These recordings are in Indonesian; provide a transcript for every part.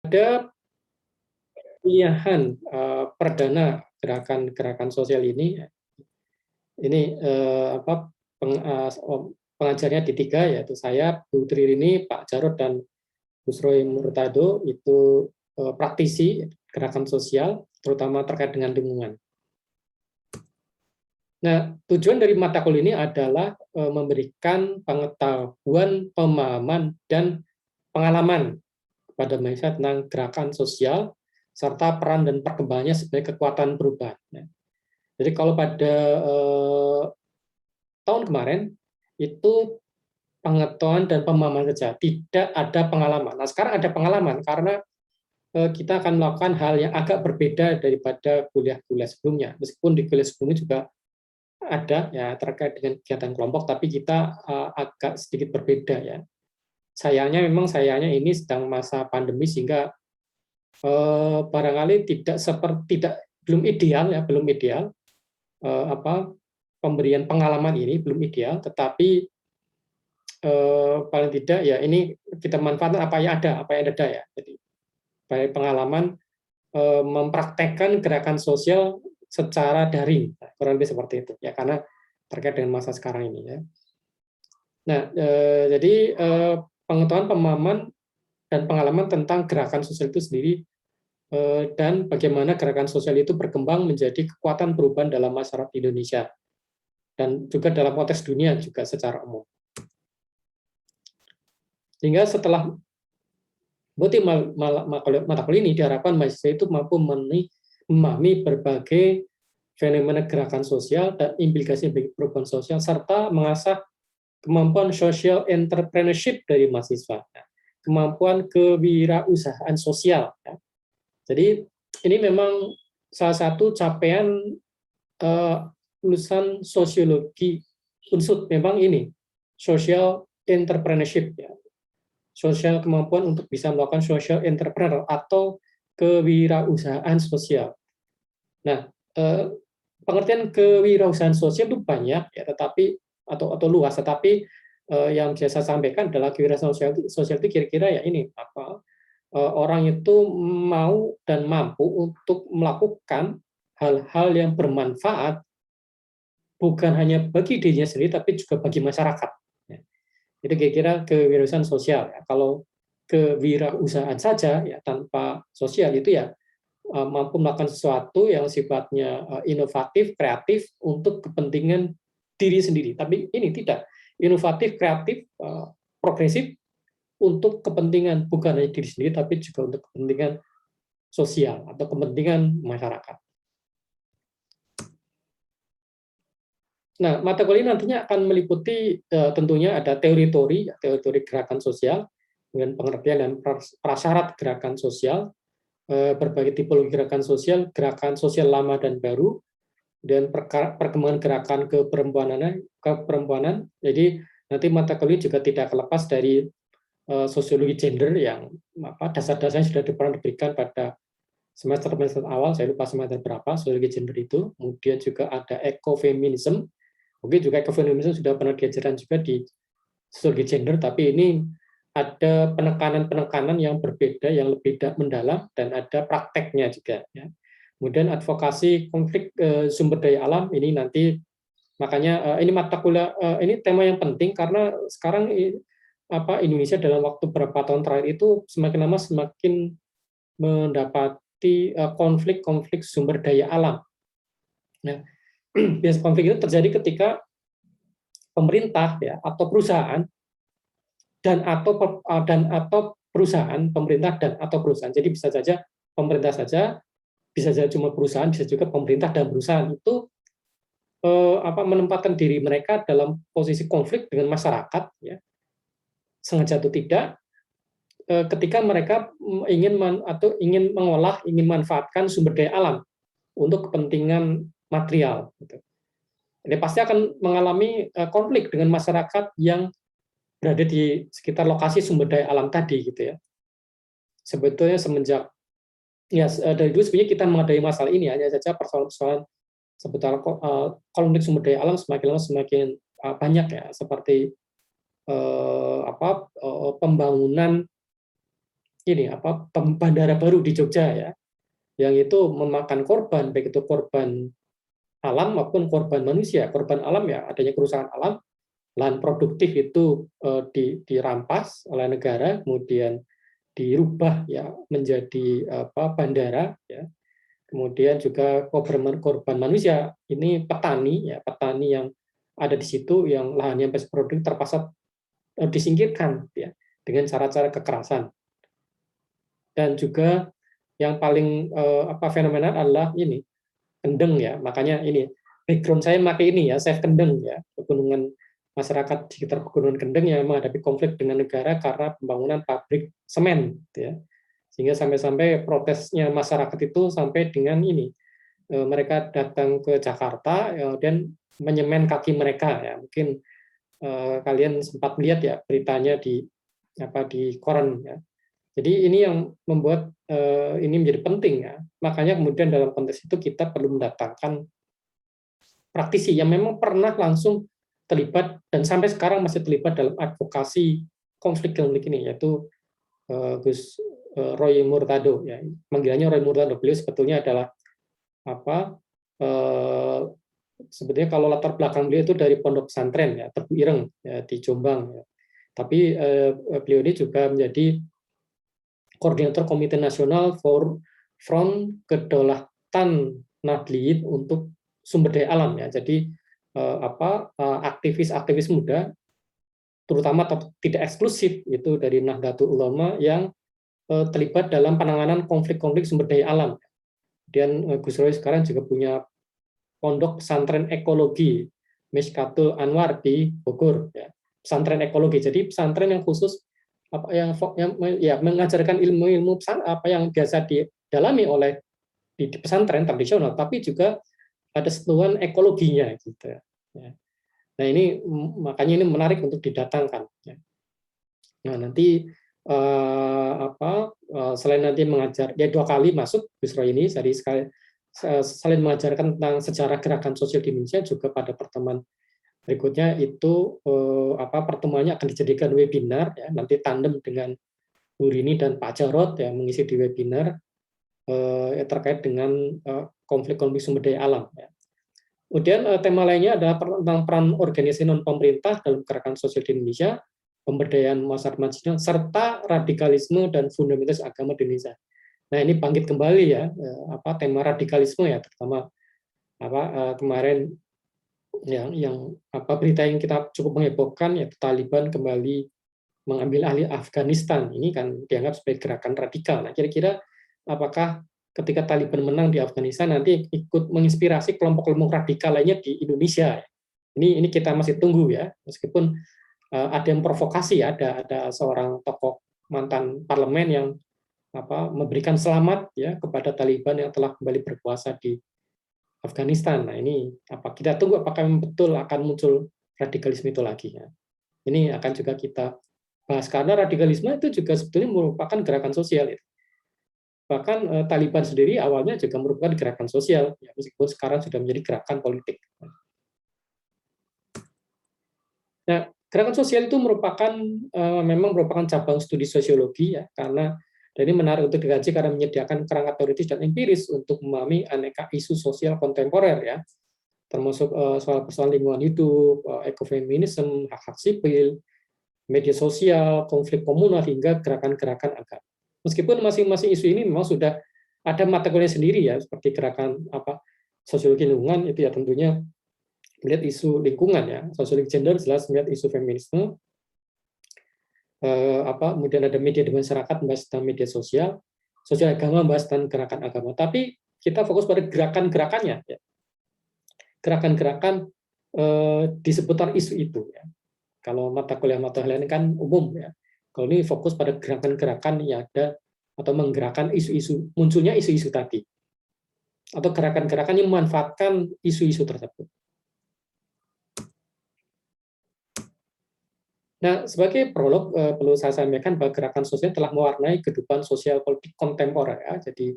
Ada pilihan perdana gerakan-gerakan sosial ini pengajarnya di tiga, yaitu saya, Bu Tririni, Pak Jarod, dan Gus Roy Murtado, itu praktisi gerakan sosial, terutama terkait dengan lingkungan. Nah, tujuan dari mata kuliah ini adalah memberikan pengetahuan, pemahaman, dan pengalaman kepada mahasiswa tentang gerakan sosial, serta peran dan perkembangannya sebagai kekuatan perubahan. Jadi kalau pada tahun kemarin, itu pengetahuan dan pemahaman saja, tidak ada pengalaman. Nah, sekarang ada pengalaman karena kita akan melakukan hal yang agak berbeda daripada kuliah-kuliah sebelumnya. Meskipun di kuliah sebelumnya juga ada ya terkait dengan kegiatan kelompok, tapi kita agak sedikit berbeda ya. Sayangnya ini sedang masa pandemi sehingga barangkali belum ideal ya, pemberian pengalaman ini belum ideal, tetapi paling tidak ya ini kita manfaatkan apa yang ada ya. Jadi baik pengalaman mempraktekkan gerakan sosial secara daring, kurang lebih seperti itu ya, karena terkait dengan masa sekarang ini ya. Nah, jadi pengetahuan, pemahaman, dan pengalaman tentang gerakan sosial itu sendiri dan bagaimana gerakan sosial itu berkembang menjadi kekuatan perubahan dalam masyarakat Indonesia dan juga dalam konteks dunia juga secara umum. Sehingga setelah mata kuliah ini diharapkan mahasiswa itu mampu memahami berbagai fenomena gerakan sosial dan implikasi bagi perubahan sosial, serta mengasah kemampuan social entrepreneurship dari mahasiswa, kemampuan kewirausahaan sosial. Jadi ini memang salah satu capaian lulusan sosiologi UNSUD, memang ini social entrepreneurship ya. Sosial, kemampuan untuk bisa melakukan social entrepreneur atau kewirausahaan sosial. Nah, pengertian kewirausahaan sosial itu banyak ya, tetapi atau luas, tetapi yang biasa sampaikan adalah kewirausahaan sosial itu kira-kira ya ini orang itu mau dan mampu untuk melakukan hal-hal yang bermanfaat bukan hanya bagi dirinya sendiri tapi juga bagi masyarakat. Itu kira-kira kewirausahaan sosial. Ya. Kalau kewirausahaan saja ya tanpa sosial itu ya mampu melakukan sesuatu yang sifatnya inovatif, kreatif untuk kepentingan diri sendiri. Tapi ini tidak inovatif, kreatif, progresif untuk kepentingan bukan hanya diri sendiri tapi juga untuk kepentingan sosial atau kepentingan masyarakat. Nah, mata kuliah nantinya akan meliputi tentunya ada teori-teori gerakan sosial dengan pengertian dan prasyarat gerakan sosial, berbagai tipologi gerakan sosial lama dan baru, dan perkembangan gerakan keperempuanan. Jadi nanti mata kuliah juga tidak lepas dari sosiologi gender yang dasar-dasarnya sudah pernah diberikan pada semester awal, saya lupa semester berapa, sosiologi gender itu. Kemudian juga ada ekofeminisme. Mungkin juga ekofeminisme sudah pernah diajarkan juga di sosiologi gender, tapi ini ada penekanan-penekanan yang berbeda, yang lebih mendalam, dan ada prakteknya juga. Ya. Kemudian advokasi konflik sumber daya alam, ini nanti, makanya ini mata kuliah, ini tema yang penting, karena sekarang Indonesia dalam waktu beberapa tahun terakhir itu semakin lama semakin mendapati konflik-konflik sumber daya alam. Nah, biasa konflik itu terjadi ketika pemerintah ya atau perusahaan pemerintah dan atau perusahaan. Jadi bisa saja pemerintah saja, bisa saja cuma perusahaan, bisa juga pemerintah dan perusahaan itu menempatkan diri mereka dalam posisi konflik dengan masyarakat ya. Sengaja atau tidak, ketika mereka ingin mengolah, ingin manfaatkan sumber daya alam untuk kepentingan material. Gitu. Jadi pasti akan mengalami konflik dengan masyarakat yang berada di sekitar lokasi sumber daya alam tadi, gitu ya. Sebetulnya semenjak dari dulu sebenarnya kita menghadapi masalah ini, hanya saja persoalan-persoalan seputar konflik sumber daya alam semakin lama semakin banyak ya, seperti pembangunan ini apa bandara baru di Jogja ya, yang itu memakan korban, baik itu korban alam maupun korban manusia. Korban alam ya adanya kerusakan alam, lahan produktif itu dirampas oleh negara, kemudian dirubah ya menjadi apa bandara ya. Kemudian juga korban manusia ini petani ya, petani yang ada di situ yang lahannya masih produktif terpaksa disingkirkan ya dengan cara-cara kekerasan. Dan juga yang paling apa fenomenal adalah ini kendeng ya, makanya ini background saya pakai ini ya, saya kendeng ya, pegunungan masyarakat di sekitar pegunungan Kendeng yang menghadapi konflik dengan negara karena pembangunan pabrik semen gitu ya, sehingga sampai-sampai protesnya masyarakat itu sampai dengan ini mereka datang ke Jakarta dan menyemen kaki mereka ya, mungkin kalian sempat melihat ya beritanya di apa di koran ya. Jadi ini yang membuat ini menjadi penting ya. Makanya kemudian dalam konteks itu kita perlu mendatangkan praktisi yang memang pernah langsung terlibat dan sampai sekarang masih terlibat dalam advokasi konflik-konflik ini, yaitu Gus Roy Murtado ya. Panggilannya Roy Murtado. Beliau sebetulnya adalah apa sebetulnya kalau latar belakang beliau itu dari pondok pesantren ya, Tebu Ireng ya, di Jombang ya. Tapi beliau ini juga menjadi koordinator Komite Nasional for Front Kedaulatan Nahdliyin untuk sumber daya alam ya. Jadi aktivis-aktivis muda terutama tidak eksklusif itu dari Nahdlatul Ulama yang terlibat dalam penanganan konflik-konflik sumber daya alam. Dan Gus Roy sekarang juga punya pondok pesantren ekologi Miskatul Anwar di Bogor ya. Pesantren ekologi. Jadi pesantren yang khusus apa yang ya mengajarkan ilmu-ilmu apa yang biasa didalami oleh di pesantren tradisional, tapi juga ada sentuhan ekologinya gitu ya. Nah ini makanya ini menarik untuk didatangkan. Ya. Nah nanti selain nanti mengajar ya 2 kali masuk Gus Roy ini dari selain mengajarkan tentang sejarah gerakan sosial di Indonesia, juga pada pertemuan berikutnya itu pertemuannya akan dijadikan webinar ya, nanti tandem dengan Bu Rini dan Pak Jarod yang mengisi di webinar terkait dengan konflik-konflik sumber daya alam ya. Kemudian tema lainnya adalah tentang peran organisasi non pemerintah dalam gerakan sosial di Indonesia, pemberdayaan masyarakat marginal, serta radikalisme dan fundamentalitas agama di Indonesia. Nah ini bangkit kembali ya tema radikalisme ya, terutama kemarin yang berita yang kita cukup menghebohkan yaitu Taliban kembali mengambil alih Afghanistan. Ini kan dianggap sebagai gerakan radikal. Nah kira-kira apakah ketika Taliban menang di Afghanistan nanti ikut menginspirasi kelompok-kelompok radikal lainnya di Indonesia? Ini kita masih tunggu ya, meskipun ada yang provokasi, ada seorang tokoh mantan parlemen yang memberikan selamat ya kepada Taliban yang telah kembali berkuasa di Afghanistan. Nah ini kita tunggu apakah betul akan muncul radikalisme itu lagi ya. Ini akan juga kita bahas karena radikalisme itu juga sebetulnya merupakan gerakan sosial ya. Bahkan Taliban sendiri awalnya juga merupakan gerakan sosial ya, meskipun sekarang sudah menjadi gerakan politik. Nah, gerakan sosial itu memang merupakan cabang studi sosiologi ya, karena dan ini menarik untuk dikaji karena menyediakan kerangka teoritis dan empiris untuk memahami aneka isu sosial kontemporer ya, termasuk soal persoalan lingkungan hidup, ekofeminisme, hak-hak sipil, media sosial, konflik komunal hingga gerakan-gerakan agama. Meskipun masing-masing isu ini memang sudah ada mata kuliah sendiri ya, seperti gerakan sosiologi lingkungan itu ya tentunya melihat isu lingkungan ya, sosiologi gender jelas melihat isu feminisme, kemudian ada media di masyarakat membahas tentang media sosial agama membahas tentang gerakan agama. Tapi kita fokus pada gerakan-gerakannya, ya. Gerakan-gerakan di seputar isu itu. Ya. Kalau mata kuliah ini kan umum ya. Kalau ini fokus pada gerakan-gerakan yang ada atau menggerakkan isu-isu, munculnya isu-isu tadi, atau gerakan-gerakan yang memanfaatkan isu-isu tersebut. Nah, sebagai prolog perlu saya sampaikan bahwa gerakan sosial telah mewarnai kehidupan sosial politik kontemporer ya. Jadi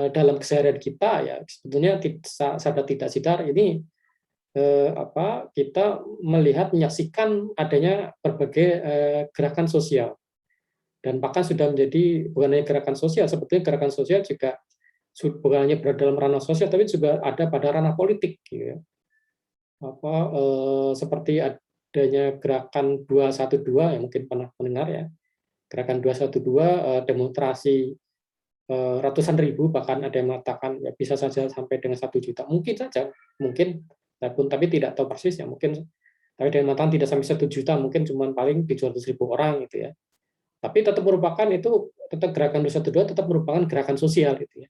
dalam keseharian kita ya sebetulnya sadar tidak sadar ini kita melihat menyaksikan adanya berbagai gerakan sosial dan bahkan sudah menjadi bukan hanya gerakan sosial, sebetulnya gerakan sosial juga bukan hanya berada dalam ranah sosial, tapi juga ada pada ranah politik, gitu ya. Seperti adanya gerakan 212 yang mungkin pernah mendengar ya, gerakan 212 demonstrasi ratusan ribu, bahkan ada yang mengatakan ya bisa saja sampai dengan 1 juta, mungkin saja, mungkin, tapi tidak tahu persis ya, mungkin, tapi ada yang mengatakan tidak sampai 1 juta, mungkin cuma paling 700.000 orang gitu ya. Tapi tetap merupakan itu, tetap gerakan 212 tetap merupakan gerakan sosial gitu ya.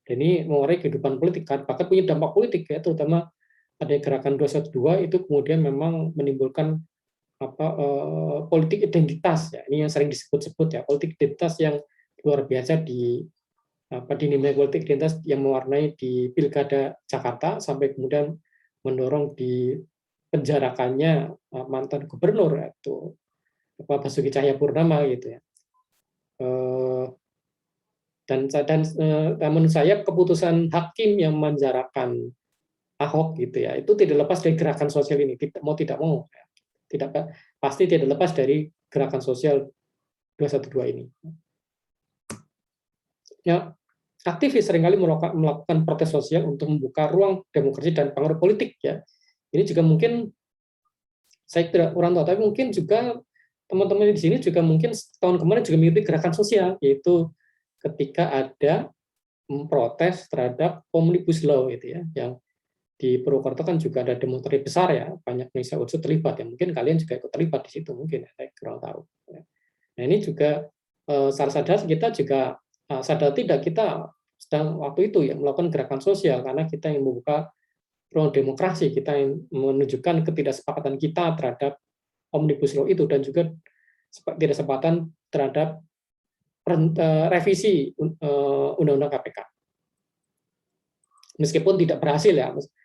Dan ini mengurai kehidupan politik, kan bahkan punya dampak politik ya, terutama ada gerakan 212 itu kemudian memang menimbulkan politik identitas ya, ini yang sering disebut-sebut ya, politik identitas yang luar biasa dinilai politik identitas yang mewarnai di Pilkada Jakarta sampai kemudian mendorong di penjarakannya mantan gubernur itu Basuki Cahayapurnama gitu ya. Dan menurut saya keputusan hakim yang menjarakan Ahok gitu ya, itu tidak lepas dari gerakan sosial ini, tidak mau ya. Pasti tidak lepas dari gerakan sosial 212 ini. Ya, aktivis seringkali melakukan protes sosial untuk membuka ruang demokrasi dan pengaruh politik ya. Ini juga mungkin saya tidak kurang tahu, tapi mungkin juga teman-teman di sini juga mungkin tahun kemarin juga mengikuti gerakan sosial, yaitu ketika ada protes terhadap Omnibus Law gitu ya, yang di Purwokerto kan juga ada demonstrasi besar ya, banyak Indonesia unsur terlibat ya, mungkin kalian juga ikut terlibat di situ mungkin ya, saya kurang tahu. Nah ini juga sadar kita juga sadar tidak kita sedang waktu itu ya melakukan gerakan sosial karena kita ingin membuka ruang demokrasi, kita ingin menunjukkan ketidaksepakatan kita terhadap Omnibus Law itu dan juga ketidaksepakatan terhadap revisi Undang-Undang KPK. Meskipun tidak berhasil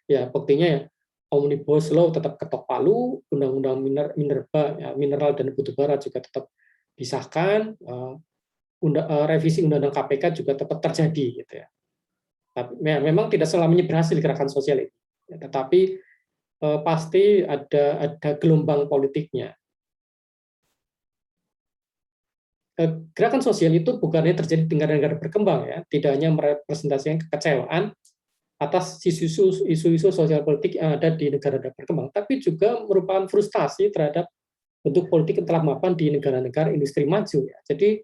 ya buktinya ya Omnibus Law tetap ketok palu, Undang-Undang Minerba, ya, mineral dan batu bara juga tetap disahkan, revisi Undang-Undang KPK juga tetap terjadi gitu ya. Tapi memang tidak selamanya berhasil gerakan sosial ini, tetapi pasti ada gelombang politiknya. Gerakan sosial itu bukannya terjadi di negara-negara berkembang ya, tidak hanya merepresentasikan kekecewaan atas isu-isu sosial politik yang ada di negara-negara berkembang, tapi juga merupakan frustasi terhadap bentuk politik yang telah mapan di negara-negara industri maju ya. Jadi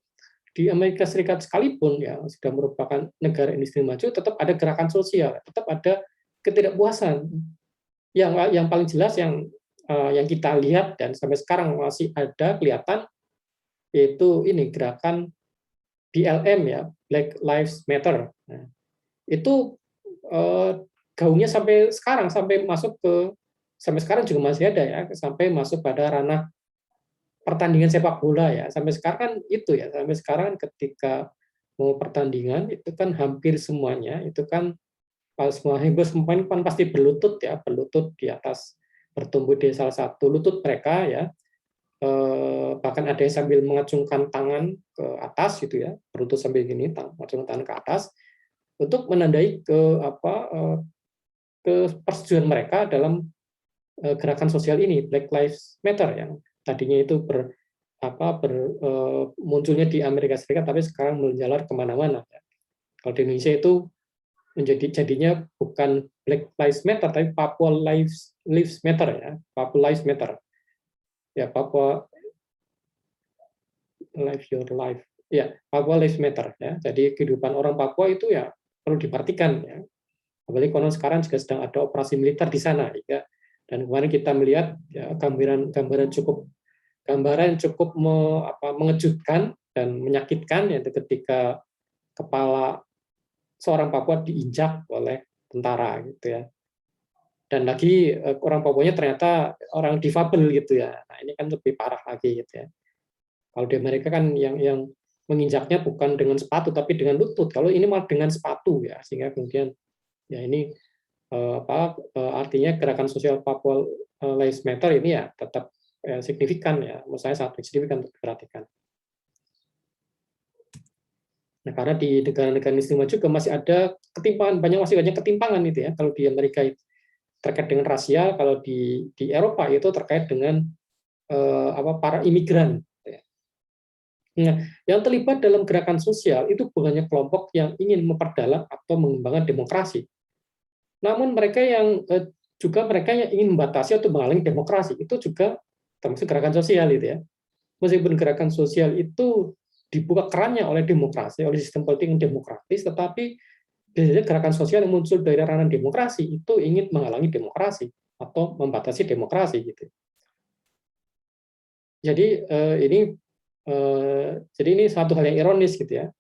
di Amerika Serikat sekalipun ya sudah merupakan negara industri maju, tetap ada gerakan sosial, tetap ada ketidakpuasan. Yang paling jelas yang kita lihat dan sampai sekarang masih ada kelihatan, yaitu ini gerakan BLM ya, Black Lives Matter. Nah, itu gaungnya sampai sekarang, sampai sekarang juga masih ada ya, sampai masuk pada ranah pertandingan sepak bola ya. Sampai sekarang kan itu ya, sampai sekarang ketika mau pertandingan itu kan hampir semuanya itu kan semua pemain kan pasti berlutut ya, berlutut di atas, bertumbuh di salah satu lutut mereka ya. Bahkan ada yang sambil mengacungkan tangan ke atas gitu ya, berlutut sambil gini, mengacungkan tangan ke atas untuk menandai ke persetujuan mereka dalam gerakan sosial ini, Black Lives Matter, yang tadinya itu munculnya di Amerika Serikat tapi sekarang menjalar kemana-mana. Kalau di Indonesia itu jadinya bukan Black Lives Matter tapi Papua Lives Matter ya, Papua Lives Matter ya, Papua Live Your Life ya, Papua Lives Matter ya. Jadi kehidupan orang Papua itu ya perlu diperhatikan ya. Apalagi konon sekarang juga sedang ada operasi militer di sana ya. Dan kemarin kita melihat ya, gambaran cukup mengejutkan dan menyakitkan yaitu ketika kepala seorang Papua diinjak oleh tentara gitu ya. Dan lagi orang Papuanya ternyata orang difabel gitu ya. Nah, ini kan lebih parah lagi gitu ya. Kalau di Amerika kan yang menginjaknya bukan dengan sepatu tapi dengan lutut. Kalau ini malah dengan sepatu ya, sehingga kemudian ya ini artinya gerakan sosial Papua Lives Matter ini ya tetap signifikan ya, menurut saya sangat signifikan untuk diperhatikan. Nah, karena di negara-negara industri maju juga masih ada ketimpangan, masih banyak ketimpangan itu ya. Kalau di Amerika itu terkait dengan rasial, kalau di Eropa itu terkait dengan para imigran. Nah, yang terlibat dalam gerakan sosial itu bukannya kelompok yang ingin memperdalam atau mengembangkan demokrasi, namun mereka yang ingin membatasi atau menghalangi demokrasi. Itu juga termasuk gerakan sosial itu ya. Meskipun gerakan sosial itu dibuka kerannya oleh demokrasi, oleh sistem politik yang demokratis, tetapi biasanya gerakan sosial yang muncul dari ranah demokrasi itu ingin menghalangi demokrasi atau membatasi demokrasi gitu. Jadi ini satu hal yang ironis gitu ya.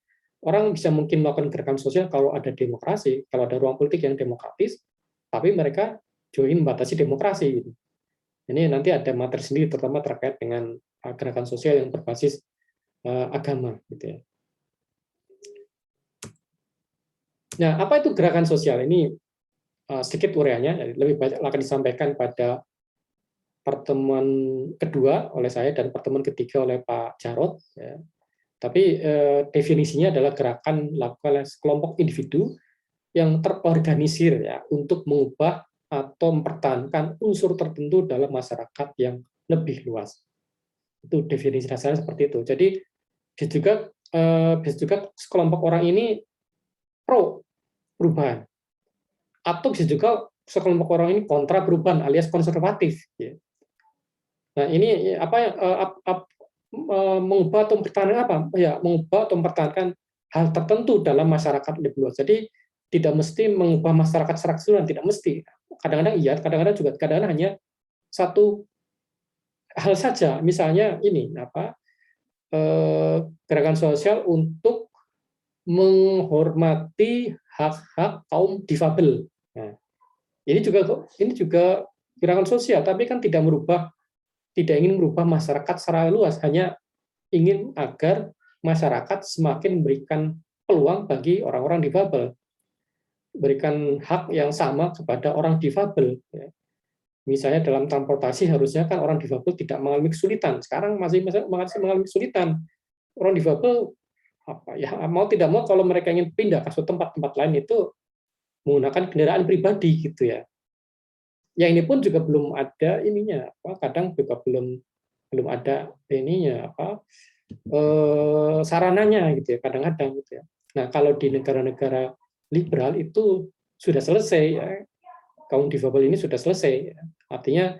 Orang bisa mungkin melakukan gerakan sosial kalau ada demokrasi, kalau ada ruang politik yang demokratis, tapi mereka join membatasi demokrasi gitu. Ini nanti ada materi sendiri terutama terkait dengan gerakan sosial yang berbasis agama gitu ya. Nah, apa itu gerakan sosial? Ini sedikit uraiannya, lebih banyak akan disampaikan pada pertemuan kedua oleh saya dan pertemuan ketiga oleh Pak Jarod. Ya. Tapi definisinya adalah gerakan dilakukan oleh kelompok individu yang terorganisir ya untuk mengubah atau mempertahankan unsur tertentu dalam masyarakat yang lebih luas. Itu definisi dasarnya seperti itu. Jadi bisa juga sekelompok orang ini pro perubahan, atau bisa juga sekelompok orang ini kontra perubahan alias konservatif. Ya. Nah ini mengubah atau mempertahankan apa? Ya mengubah atau mempertahankan hal tertentu dalam masyarakat lebih luas. Jadi tidak mesti mengubah masyarakat secara keseluruhan, tidak mesti. Kadang-kadang iya, kadang-kadang juga kadang-kadang hanya satu hal saja. Misalnya ini gerakan sosial untuk menghormati hak-hak kaum difabel. Nah, ini juga gerakan sosial, tapi kan tidak ingin merubah masyarakat secara luas, hanya ingin agar masyarakat semakin memberikan peluang bagi orang-orang difabel, berikan hak yang sama kepada orang difabel. Ya. Misalnya dalam transportasi harusnya kan orang difabel tidak mengalami kesulitan. Sekarang masih mengalami kesulitan. Orang difabel mau tidak mau kalau mereka ingin pindah ke suatu tempat lain itu menggunakan kendaraan pribadi gitu ya. Yang ini pun juga belum ada ininya, kadang juga belum ada ininya sarananya gitu ya, kadang-kadang gitu ya. Nah kalau di negara-negara liberal itu sudah selesai ya, kaum difabel ini sudah selesai ya. Artinya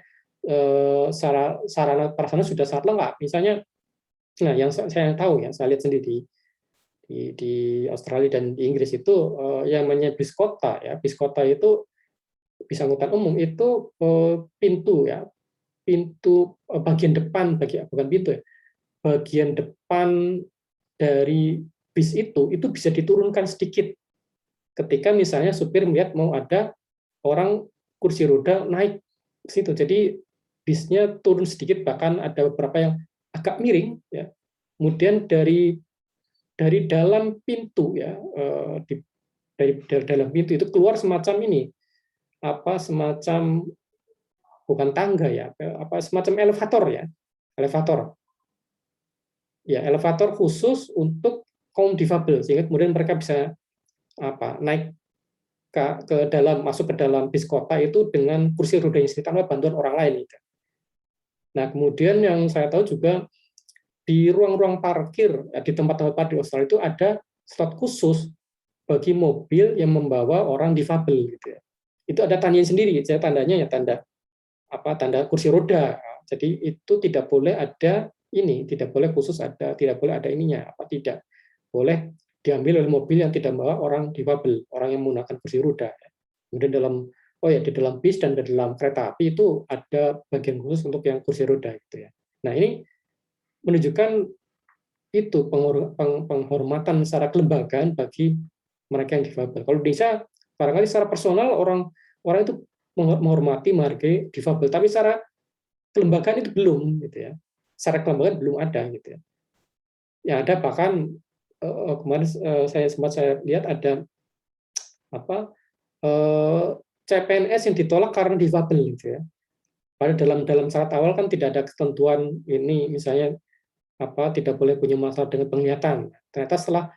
sarana prasarana sudah sangat lengkap. Misalnya, nah yang saya tahu ya, saya lihat sendiri di Australia dan di Inggris itu yang namanya bis kota ya, bis kota itu bis angkutan umum itu pintu ya, pintu bagian depan bukan pintu ya, bagian depan dari bis itu bisa diturunkan sedikit ketika misalnya supir melihat mau ada orang kursi roda naik ke situ. Jadi bisnya turun sedikit, bahkan ada beberapa yang agak miring ya. Kemudian dari dalam pintu ya, dari dalam pintu itu keluar semacam ini, semacam bukan tangga ya, semacam elevator ya, elevator khusus untuk kaum difabel, sehingga kemudian mereka bisa naik ke dalam, masuk ke dalam bis kota itu dengan kursi roda yang sendiri tanpa bantuan orang lain. Nah kemudian yang saya tahu juga di ruang-ruang parkir di tempat-tempat parkir di Australia itu ada slot khusus bagi mobil yang membawa orang difabel gitu ya. Itu ada tandanya sendiri, saya tandanya ya tanda kursi roda. Jadi itu tidak boleh ada tidak boleh ada ininya, tidak boleh diambil oleh mobil yang tidak membawa orang difabel, orang yang menggunakan kursi roda. Kemudian di dalam bis dan di dalam kereta api itu ada bagian khusus untuk yang kursi roda gitu ya. Nah, ini menunjukkan itu penghormatan secara kelembagaan bagi mereka yang difabel. Kalau di Indonesia barangkali secara personal orang itu menghormati, menghargai difabel, tapi secara kelembagaan itu belum gitu ya. Secara kelembagaan belum ada gitu ya. Yang ada bahkan kemarin saya lihat ada CPNS yang ditolak karena difabel gitu ya. Padahal dalam syarat awal kan tidak ada ketentuan ini, misalnya tidak boleh punya masalah dengan penglihatan. Ternyata setelah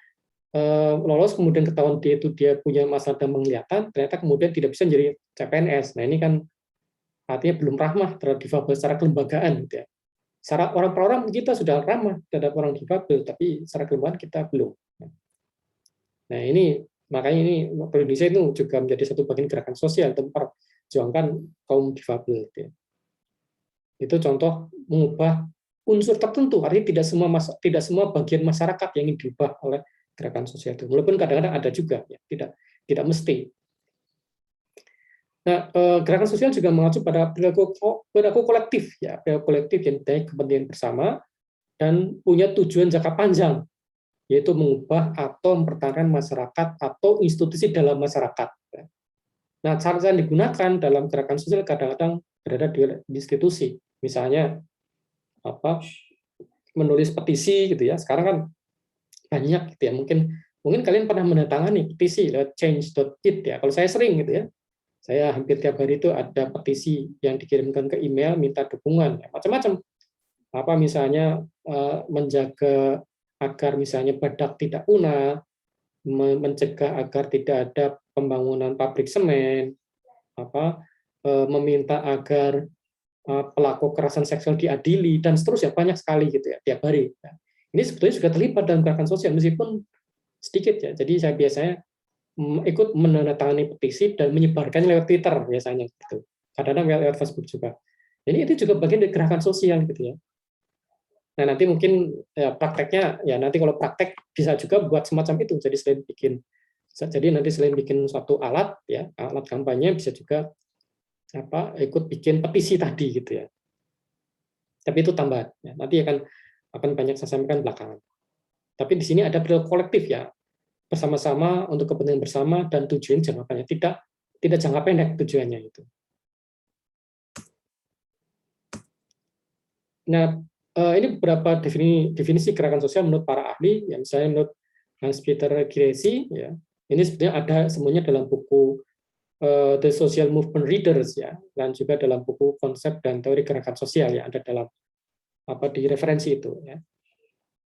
lolos kemudian ketahuan dia punya masalah dengan penglihatan, ternyata kemudian tidak bisa menjadi CPNS. Nah ini kan artinya belum ramah terhadap difabel secara kelembagaan gitu ya. Secara orang kita sudah ramah terhadap orang difabel, tapi secara keilmuan kita belum. Nah ini makanya ini Indonesia itu juga menjadi satu bagian gerakan sosial untuk memperjuangkan kaum difabel. Gitu ya. Itu contoh mengubah unsur tertentu, artinya tidak semua bagian masyarakat yang ingin diubah oleh gerakan sosial itu. Walaupun kadang-kadang ada juga, ya, tidak mesti. Nah, gerakan sosial juga mengacu pada perilaku kolektif, ya, perilaku kolektif yang mempunyai kepentingan bersama dan punya tujuan jangka panjang, yaitu mengubah atau mempertahankan masyarakat atau institusi dalam masyarakat. Nah, cara yang digunakan dalam gerakan sosial kadang-kadang berada di institusi, misalnya apa, menulis petisi gitu ya. Sekarang kan banyak gitu ya. Mungkin kalian pernah menandatangani petisi lewat change.it ya. Kalau saya sering gitu ya. Saya hampir tiap hari itu ada petisi yang dikirimkan ke email minta dukungan, ya, macam-macam. Apa misalnya menjaga agar misalnya badak tidak punah, mencegah agar tidak ada pembangunan pabrik semen, meminta agar pelaku kekerasan seksual diadili dan seterusnya, banyak sekali gitu ya tiap hari. Ini sebetulnya juga terlibat dalam gerakan sosial meskipun sedikit ya. Jadi saya biasanya ikut menandatangani petisi dan menyebarkannya lewat Twitter biasanya gitu. Kadang-kadang lewat Facebook juga. Jadi itu juga bagian dari gerakan sosial gitu ya. Nah nanti mungkin ya, prakteknya ya nanti kalau praktek bisa juga buat semacam itu. Jadi nanti selain bikin suatu alat ya alat kampanye bisa juga ikut bikin petisi tadi gitu ya. Tapi itu tambahan. Ya. Nanti akan banyak saya sampaikan belakangan. Tapi di sini ada perilaku kolektif ya, bersama-sama untuk kepentingan bersama dan tujuan jangka panjang, tidak jangka pendek tujuannya itu. Nah, ini beberapa definisi gerakan sosial menurut para ahli, ya, misalnya menurut Hans-Peter Gieresi, ya, ini sebenarnya ada semuanya dalam buku The Social Movement Readers, ya, dan juga dalam buku konsep dan teori gerakan sosial, ya, ada dalam di referensi itu. Ya.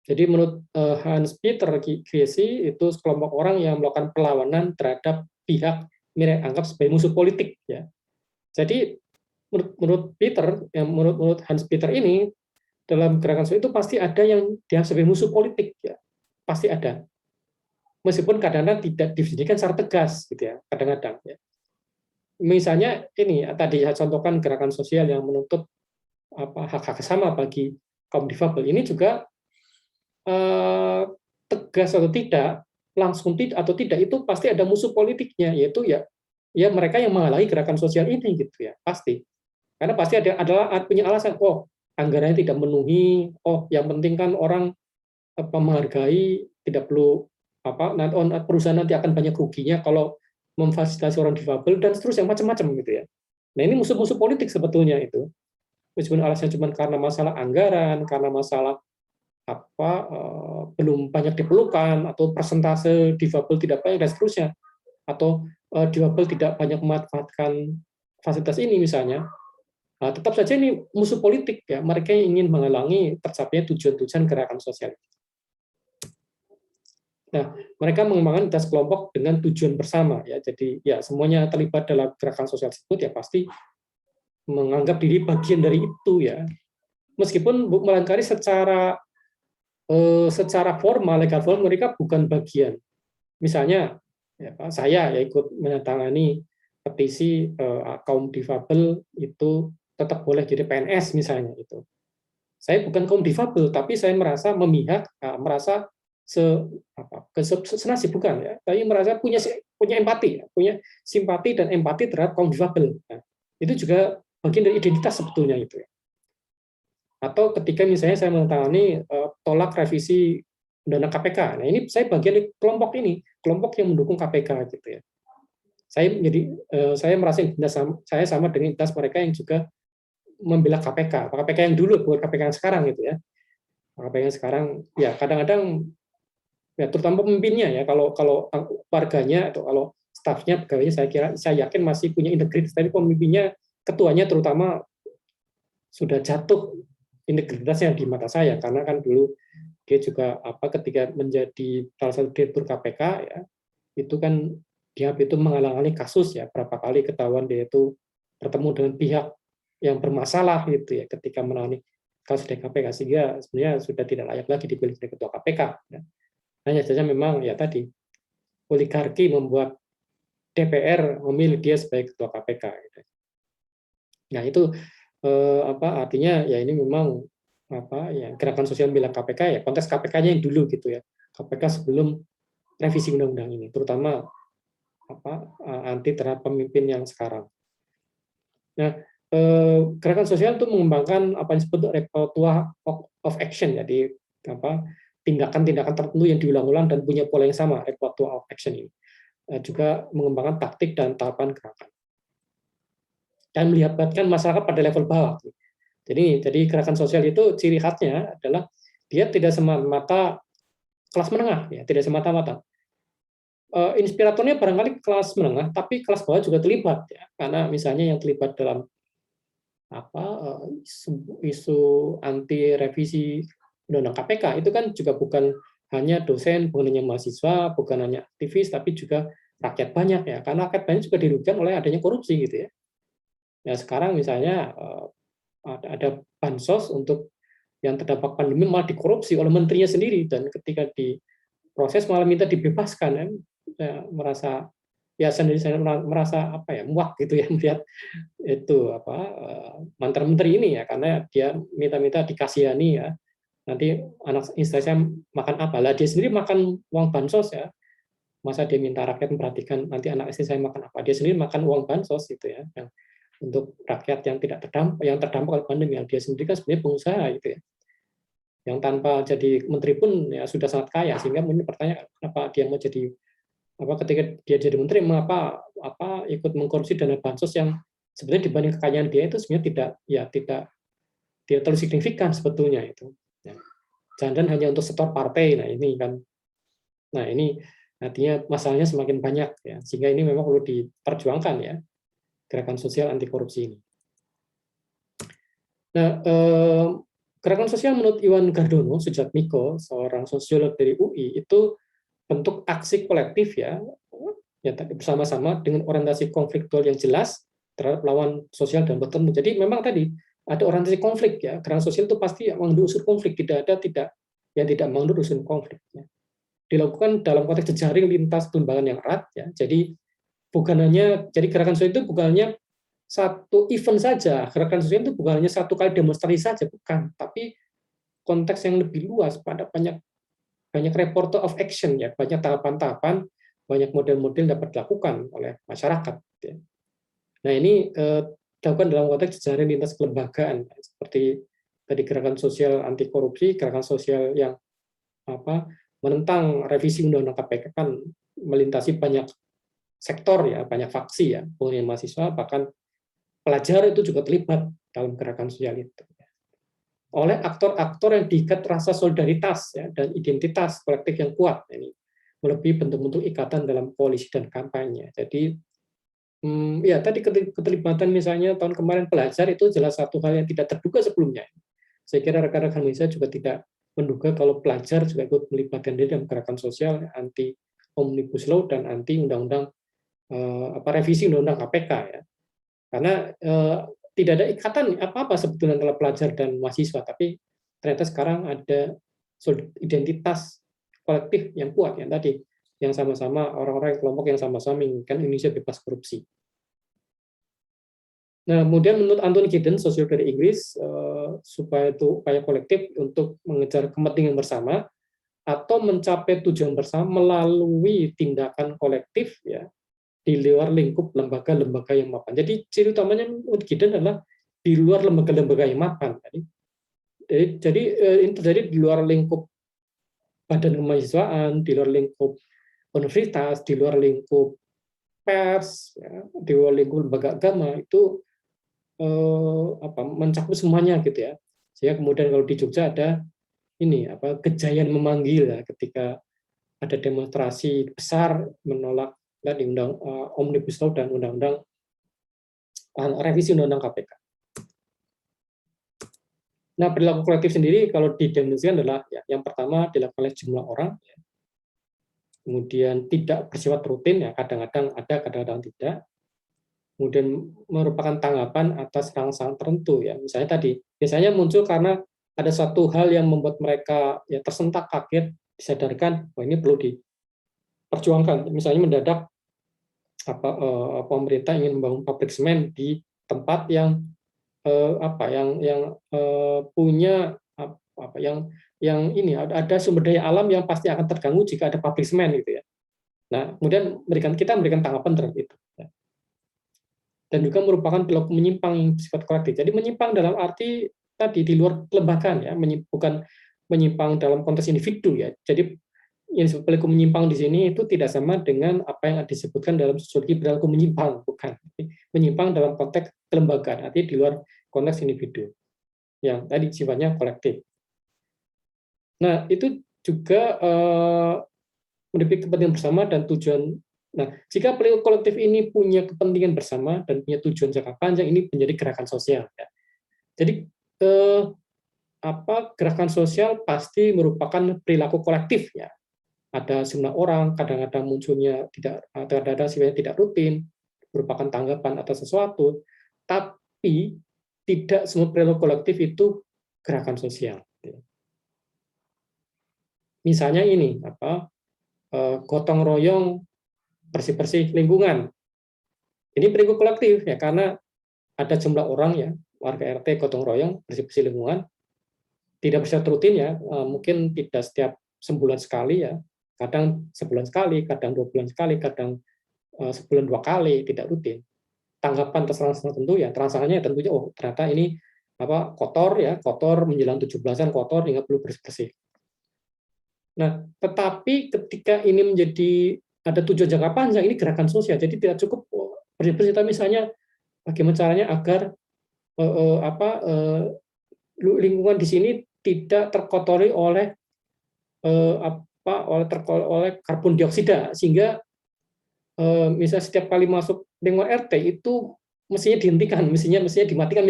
Jadi menurut Hans-Peter Gieresi itu sekelompok orang yang melakukan perlawanan terhadap pihak mereka anggap sebagai musuh politik. Ya. Jadi menurut menurut Hans-Peter ini dalam gerakan sosial itu pasti ada yang dianggap sebagai musuh politik, ya pasti ada. Meskipun kadang-kadang tidak didefinisikan secara tegas, gitu ya, kadang-kadang. Ya. Misalnya ini tadi saya contohkan gerakan sosial yang menuntut hak-hak sama bagi kaum difabel ini juga tegas atau tidak, langsung tidak atau tidak itu pasti ada musuh politiknya, yaitu ya mereka yang menghalangi gerakan sosial ini gitu ya pasti. Karena pasti adalah punya alasan, oh anggarannya tidak memenuhi, oh yang penting kan orang menghargai, tidak perlu perusahaan nanti akan banyak ruginya kalau memfasilitasi orang difabel dan seterusnya macam-macam gitu ya. Nah ini musuh-musuh politik sebetulnya itu. Meskipun alasannya cuma karena masalah anggaran, karena masalah belum banyak diperlukan atau persentase difabel tidak banyak dan seterusnya, atau difabel tidak banyak memanfaatkan fasilitas ini misalnya. Nah, tetap saja ini musuh politik ya, mereka yang ingin menghalangi tercapainya tujuan-tujuan gerakan sosial. Nah, mereka mengembangkan identitas kelompok dengan tujuan bersama ya. Jadi ya semuanya terlibat dalam gerakan sosial tersebut ya pasti menganggap diri bagian dari itu ya. Meskipun barangkali secara formal, legal formal mereka bukan bagian. Misalnya ya, saya ya ikut menandatangani petisi kaum difabel itu tetap boleh jadi PNS misalnya itu. Saya bukan kaum difabel, tapi saya merasa memihak, merasa senasib bukan ya, tapi merasa punya empati, punya simpati dan empati terhadap kaum difabel. Nah, itu juga bagian dari identitas sebetulnya itu. Atau ketika misalnya saya menandatangani tolak revisi Undang-Undang KPK. Nah ini saya bagian dari kelompok yang mendukung KPK gitu ya. Saya merasa saya sama dengan identitas mereka yang juga membela KPK. KPK yang dulu bukan KPK yang sekarang gitu ya. KPK yang sekarang ya kadang-kadang ya terutama pemimpinnya ya kalau warganya atau kalau stafnya pegawainya saya yakin masih punya integritas, tapi pemimpinnya ketuanya terutama sudah jatuh integritasnya di mata saya karena kan dulu dia juga ketika menjadi salah satu direktur KPK ya itu kan dia itu menghalang-halangi kasus ya berapa kali ketahuan dia itu bertemu dengan pihak yang bermasalah gitu ya ketika menangani kasus DKPK, sehingga sebenarnya sudah tidak layak lagi dipilih sebagai ketua KPK. Ya. Hanya saja memang ya tadi oligarki membuat DPR memilih dia sebagai ketua KPK. Gitu. Nah itu artinya ya ini memang ya gerakan sosial membela KPK ya konteks KPK-nya yang dulu gitu ya, KPK sebelum revisi undang-undang ini, terutama anti terhadap pemimpin yang sekarang. Nah, gerakan sosial itu mengembangkan apa yang disebut repertoire of action, jadi tindakan-tindakan tertentu yang diulang-ulang dan punya pola yang sama, repertoire of action ini. Juga mengembangkan taktik dan tahapan gerakan. Dan melibatkan masyarakat pada level bawah. Jadi gerakan sosial itu ciri khasnya adalah dia tidak semata-mata kelas menengah, ya, tidak semata-mata. Inspiratornya barangkali kelas menengah, tapi kelas bawah juga terlibat, ya, karena misalnya yang terlibat dalam isu anti revisi undang-undang KPK itu kan juga bukan hanya dosen, bukan hanya mahasiswa, bukan hanya aktivis, tapi juga rakyat banyak, ya, karena rakyat banyak juga dirugikan oleh adanya korupsi gitu ya. Ya sekarang misalnya ada bansos untuk yang terdampak pandemi malah dikorupsi oleh menterinya sendiri, dan ketika diproses malah minta dibebaskan, ya, merasa ya sendiri saya merasa muak gitu ya melihat itu mantan menteri ini ya, karena dia minta-minta dikasihani ya, nanti anak istri saya makan apa lah, dia sendiri makan uang bansos ya, masa dia minta rakyat memperhatikan nanti anak istri saya makan apa, dia sendiri makan uang bansos gitu ya, yang untuk rakyat yang tidak terdampak oleh pandemi, yang dia sendiri kan sebenarnya pengusaha gitu ya, yang tanpa jadi menteri pun ya sudah sangat kaya, sehingga mungkin pertanyaan kenapa dia mau jadi ketika dia jadi menteri mengapa ikut mengkorupsi dana bansos yang sebenarnya dibanding kekayaan dia itu sebenarnya tidak terlalu signifikan sebetulnya itu. Ya. Jangan hanya untuk setor partai. Nah ini artinya masalahnya semakin banyak ya, sehingga ini memang perlu diperjuangkan ya gerakan sosial anti korupsi ini. Nah, gerakan sosial menurut Iwan Gardono Sujatmiko, seorang sosiolog dari UI, itu bentuk aksi kolektif ya bersama-sama dengan orientasi konfliktual yang jelas terhadap lawan sosial dan bertemu. Jadi memang tadi ada orientasi konflik ya, gerakan sosial itu pasti mengandung unsur konflik, tidak mengandung unsur konflik ya. Dilakukan dalam konteks jejaring lintas tumbangan yang erat ya. Jadi gerakan sosial itu bukan hanya satu event saja, gerakan sosial itu bukan hanya satu kali demonstrasi saja, bukan, tapi konteks yang lebih luas, pada banyak repertoire of action ya, banyak tahapan-tahapan, banyak model-model dapat dilakukan oleh masyarakat. Ya. Nah ini dilakukan dalam konteks jejaring lintas kelembagaan, seperti tadi gerakan sosial anti korupsi, gerakan sosial yang menentang revisi undang-undang KPK kan melintasi banyak sektor ya, banyak faksi ya, bukan mahasiswa, bahkan pelajar itu juga terlibat dalam gerakan sosial itu. Oleh aktor-aktor yang diikat rasa solidaritas ya, dan identitas kolektif yang kuat, ini melebihi bentuk-bentuk ikatan dalam koalisi dan kampanye. Jadi ya tadi keterlibatan misalnya tahun kemarin pelajar itu jelas satu hal yang tidak terduga sebelumnya. Saya kira rekan-rekan Indonesia juga tidak menduga kalau pelajar juga ikut melibatkan diri dalam gerakan sosial anti omnibus law dan anti undang-undang revisi undang-undang KPK ya. Karena tidak ada ikatan apa-apa sebetulnya antara pelajar dan mahasiswa, tapi ternyata sekarang ada identitas kolektif yang kuat yang tadi, yang sama-sama orang-orang kelompok yang sama-sama menginginkan Indonesia bebas korupsi. Nah, kemudian menurut Anthony Giddens, sosiolog dari Inggris, supaya itu upaya kolektif untuk mengejar kepentingan bersama atau mencapai tujuan bersama melalui tindakan kolektif ya, di luar lingkup lembaga-lembaga yang mapan. Jadi ciri utamanya menurut Giddens adalah di luar lembaga-lembaga yang mapan. Jadi ini terjadi di luar lingkup badan kemahasiswaan, di luar lingkup universitas, di luar lingkup pers, ya, di luar lingkup lembaga agama, itu mencakup semuanya gitu ya. Sehingga kemudian kalau di Jogja ada ini kejayaan memanggil ya, ketika ada demonstrasi besar menolak di omnibus law dan undang-undang revisi undang-undang KPK. Nah, perilaku kolektif sendiri kalau didefinisikan adalah yang pertama dilakukan oleh jumlah orang, ya. Kemudian tidak bersifat rutin ya, kadang-kadang ada, kadang-kadang tidak. Kemudian merupakan tanggapan atas rangsangan tertentu ya. Misalnya tadi biasanya muncul karena ada satu hal yang membuat mereka ya tersentak, kaget, disadarkan, wah ini perlu diperjuangkan. Misalnya mendadak pemerintah ingin membangun pabrik semen di tempat yang punya yang ini ada sumber daya alam yang pasti akan terganggu jika ada pabrik semen gitu ya. Nah, kemudian kita memberikan tanggapan terhadap itu. Ya. Dan juga merupakan perilaku menyimpang yang bersifat kolektif. Jadi menyimpang dalam arti tadi di luar kelembagaan ya, bukan menyimpang dalam konteks individu ya. Jadi yang disebut perilaku menyimpang di sini itu tidak sama dengan apa yang disebutkan dalam sosiologi perilaku menyimpang, bukan. Menyimpang dalam konteks kelembagaan, artinya di luar konteks individu yang tadi sifatnya kolektif. Nah, itu juga mendepi kepentingan bersama dan tujuan. Nah, jika perilaku kolektif ini punya kepentingan bersama dan punya tujuan jangka panjang, ini menjadi gerakan sosial. Ya. Jadi gerakan sosial pasti merupakan perilaku kolektif ya. Ada sejumlah orang, kadang-kadang munculnya kadang-kadang sifatnya tidak rutin, merupakan tanggapan atas sesuatu, tapi tidak semua perilaku kolektif itu gerakan sosial. Misalnya ini gotong royong bersih-bersih lingkungan. Ini perilaku kolektif ya karena ada jumlah orang ya warga RT gotong royong bersih-bersih lingkungan, tidak bersifat rutin ya, mungkin tidak setiap sebulan sekali ya, kadang sebulan sekali, kadang 2 bulan sekali, kadang sebulan 2 kali, tidak rutin. Tanggapan atas transaksi tentu ya, transaksinya tentunya ternyata ini kotor menjelang 17-an kotor hingga perlu bersih-bersih. Nah, tetapi ketika ini menjadi ada tujuan jangka panjang, ini gerakan sosial, jadi tidak cukup bersih-bersih, misalnya bagaimana caranya agar lingkungan di sini tidak terkotori oleh oleh karbon dioksida, sehingga misalnya setiap kali masuk lingkungan RT itu mestinya dihentikan, mestinya dimatikan,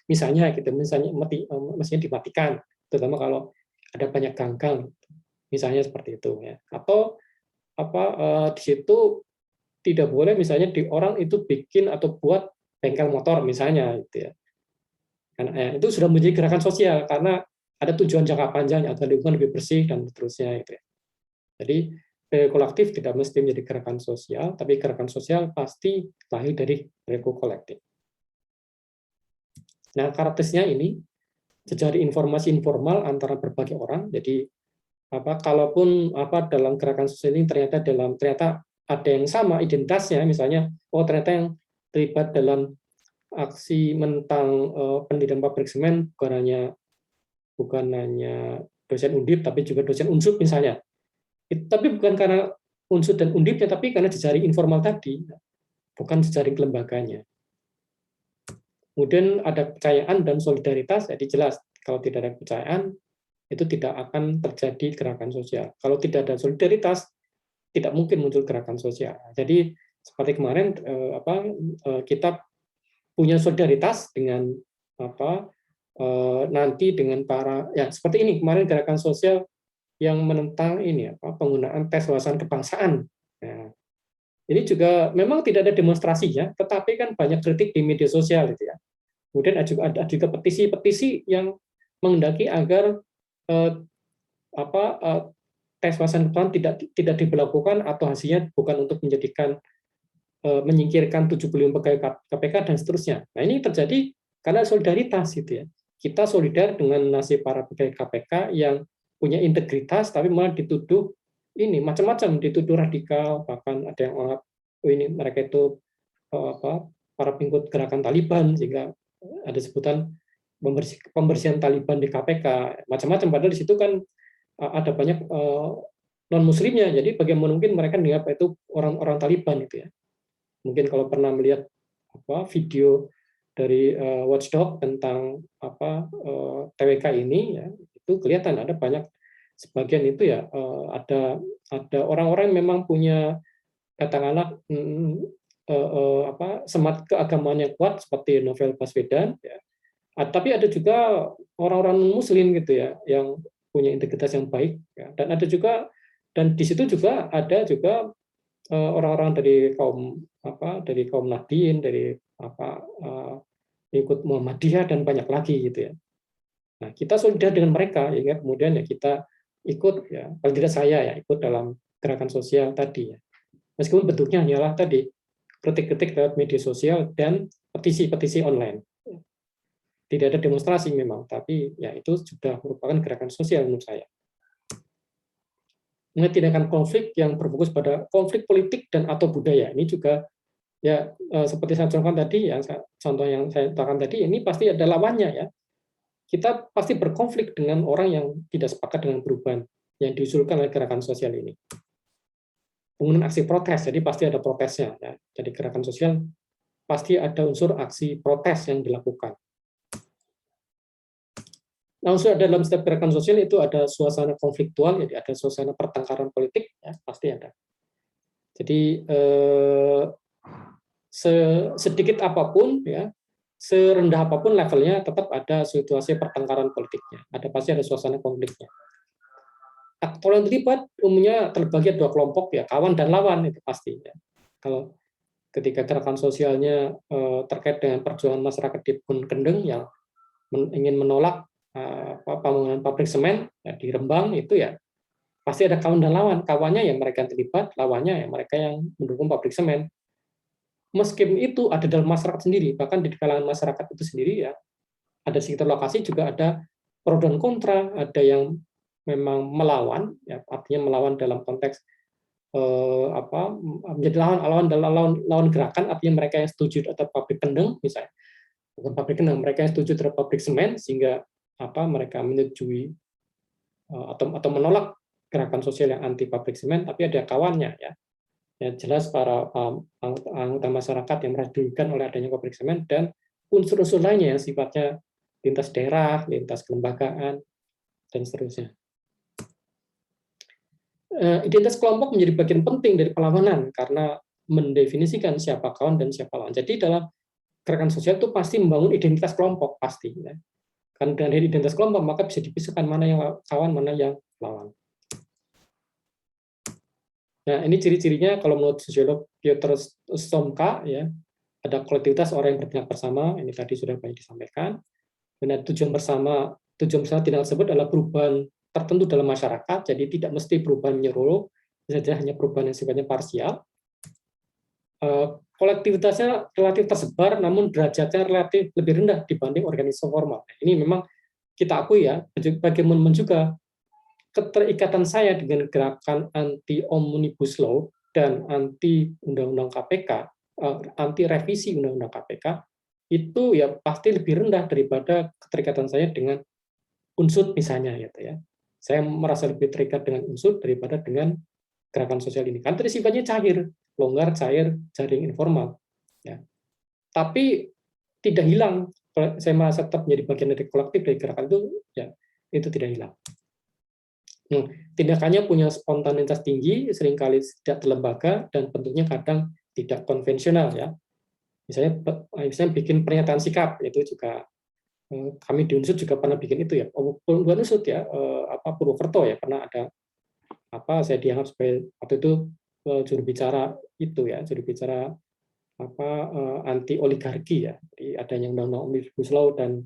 misalnya dimatikan, terutama kalau ada banyak ganggang, misalnya seperti itu ya. Atau di situ tidak boleh misalnya orang itu bikin atau buat bengkel motor misalnya gitu ya. Karena itu sudah menjadi gerakan sosial karena ada tujuan jangka panjang agar lingkungan lebih bersih dan seterusnya gitu ya. Jadi kolektif tidak mesti menjadi gerakan sosial, tapi gerakan sosial pasti lahir dari perilaku kolektif. Nah, karakteristiknya ini jejaring informasi informal antara berbagai orang. Jadi kalaupun dalam gerakan sosial ini ternyata ada yang sama identitasnya, misalnya ternyata yang terlibat dalam aksi menentang pendirian pabrik semen bukan hanya dosen Undip tapi juga dosen Unsur misalnya. Tapi bukan karena Unsur dan Undipnya, tapi karena jejaring informal tadi, bukan jejaring kelembaganya. Kemudian ada kepercayaan dan solidaritas, jadi jelas kalau tidak ada kepercayaan itu tidak akan terjadi gerakan sosial. Kalau tidak ada solidaritas, tidak mungkin muncul gerakan sosial. Jadi seperti kemarin kita punya solidaritas dengan nanti dengan seperti ini kemarin gerakan sosial yang menentang penggunaan tes wawasan kebangsaan. Nah, ini juga memang tidak ada demonstrasinya, tetapi kan banyak kritik di media sosial gitu ya. Kemudian ada juga petisi-petisi yang menghendaki agar tes wawasan kebangsaan tidak diberlakukan atau hasilnya bukan untuk menyingkirkan 75 pegawai KPK dan seterusnya. Nah, ini terjadi karena solidaritas gitu ya. Kita solidar dengan nasib para pegawai KPK yang punya integritas tapi malah dituduh ini macam-macam, dituduh radikal, bahkan ada yang menganggap mereka itu para pengikut gerakan Taliban, sehingga ada sebutan pembersihan Taliban di KPK, macam-macam. Padahal di situ kan ada banyak non muslimnya, jadi bagaimana mungkin mereka dianggap itu orang-orang Taliban itu ya. Mungkin kalau pernah melihat video dari Watchdog tentang TWK ini ya, itu kelihatan ada banyak sebagian itu ya ada orang-orang yang memang punya katakanlah semangat keagamaan yang kuat seperti Novel Baswedan ya. Tapi ada juga orang-orang muslim gitu ya yang punya integritas yang baik ya. Dan di situ juga ada juga orang-orang dari kaum Nahdien, dari ikut Muhammadiyah dan banyak lagi gitu ya. Nah, kita solidar dengan mereka, ya kemudian ya kita ikut, ya paling tidak saya ya ikut dalam gerakan sosial tadi ya. Meskipun bentuknya hanyalah tadi kritik-kritik lewat media sosial dan petisi-petisi online. Tidak ada demonstrasi memang, tapi ya itu sudah merupakan gerakan sosial menurut saya. Tindakan konflik yang berfokus pada konflik politik dan atau budaya ini juga ya seperti saya contohkan tadi, yang contoh yang saya katakan tadi, ini pasti ada lawannya ya. Kita pasti berkonflik dengan orang yang tidak sepakat dengan perubahan yang diusulkan oleh gerakan sosial ini. Kemudian aksi protes, jadi pasti ada protesnya ya. Jadi gerakan sosial pasti ada unsur aksi protes yang dilakukan. Nah, unsur dalam setiap gerakan sosial itu ada suasana konfliktual, jadi ada suasana pertengkaran politik, ya pasti ada. Jadi sedikit apapun, ya serendah apapun levelnya, tetap ada situasi pertengkaran politiknya. Pasti ada suasana konfliknya. Aktor yang terlibat umumnya terbagi dua kelompok, ya kawan dan lawan itu pasti. Ya. Kalau ketika gerakan sosialnya terkait dengan perjuangan masyarakat di Gunung Kendeng yang ingin menolak pembangunan pabrik semen ya, di Rembang, itu ya pasti ada kawan dan lawan. Kawannya yang mereka yang terlibat, lawannya yang mereka yang mendukung pabrik semen. Meskipun itu ada dalam masyarakat sendiri, bahkan di kalangan masyarakat itu sendiri ya, ada sekitar lokasi juga ada pro dan kontra, ada yang memang melawan, ya, artinya melawan dalam konteks menjadi lawan gerakan, artinya mereka yang setuju terhadap pabrik kendeng misalnya, bukan pabrik kendeng, mereka yang setuju terhadap pabrik semen, sehingga mereka menyetujui atau menolak gerakan sosial yang anti pabrik semen, tapi ada kawannya ya. Ya jelas para anggota masyarakat yang merasa dirugikan oleh adanya pabrik semen dan unsur-unsur lainnya yang sifatnya lintas daerah, lintas kelembagaan, dan seterusnya. Identitas kelompok menjadi bagian penting dari perlawanan karena mendefinisikan siapa kawan dan siapa lawan. Jadi dalam gerakan sosial itu pasti membangun identitas kelompok pasti. Ya. Karena dari identitas kelompok maka bisa dipisahkan mana yang kawan, mana yang lawan. Nah, ini ciri-cirinya kalau menurut sosiolog Piotr Stomka ya, ada kolektivitas orang yang bertindak bersama, ini tadi sudah banyak disampaikan. Dan tujuan bersama tindakan tersebut adalah perubahan tertentu dalam masyarakat, jadi tidak mesti perubahan menyeluruh, bisa saja hanya perubahan yang sifatnya parsial. Kolektivitasnya relatif tersebar, namun derajatnya relatif lebih rendah dibanding organisasi formal. Ini memang kita akui ya, bagaimana juga keterikatan saya dengan gerakan anti omnibus law dan anti undang-undang KPK, anti revisi undang-undang KPK, itu ya pasti lebih rendah daripada keterikatan saya dengan unsur misalnya gitu ya. Saya merasa lebih terikat dengan unsur daripada dengan gerakan sosial ini. Kan tadi sifatnya cair, longgar, cair, jaring informal. Ya. Tapi tidak hilang. Saya merasa tetap menjadi bagian dari kolektif dari gerakan itu, ya itu tidak hilang. Tindakannya punya spontanitas tinggi, seringkali tidak terlembaga, dan bentuknya kadang tidak konvensional ya. Misalnya bikin pernyataan sikap, itu juga kami di Unsud juga pernah bikin itu ya. Bukan Unsud ya, Purwokerto ya, pernah ada saya dianggap sebagai waktu itu juru bicara itu ya, juru bicara anti oligarki ya. Jadi adanya undang-undang Omnibus Law dan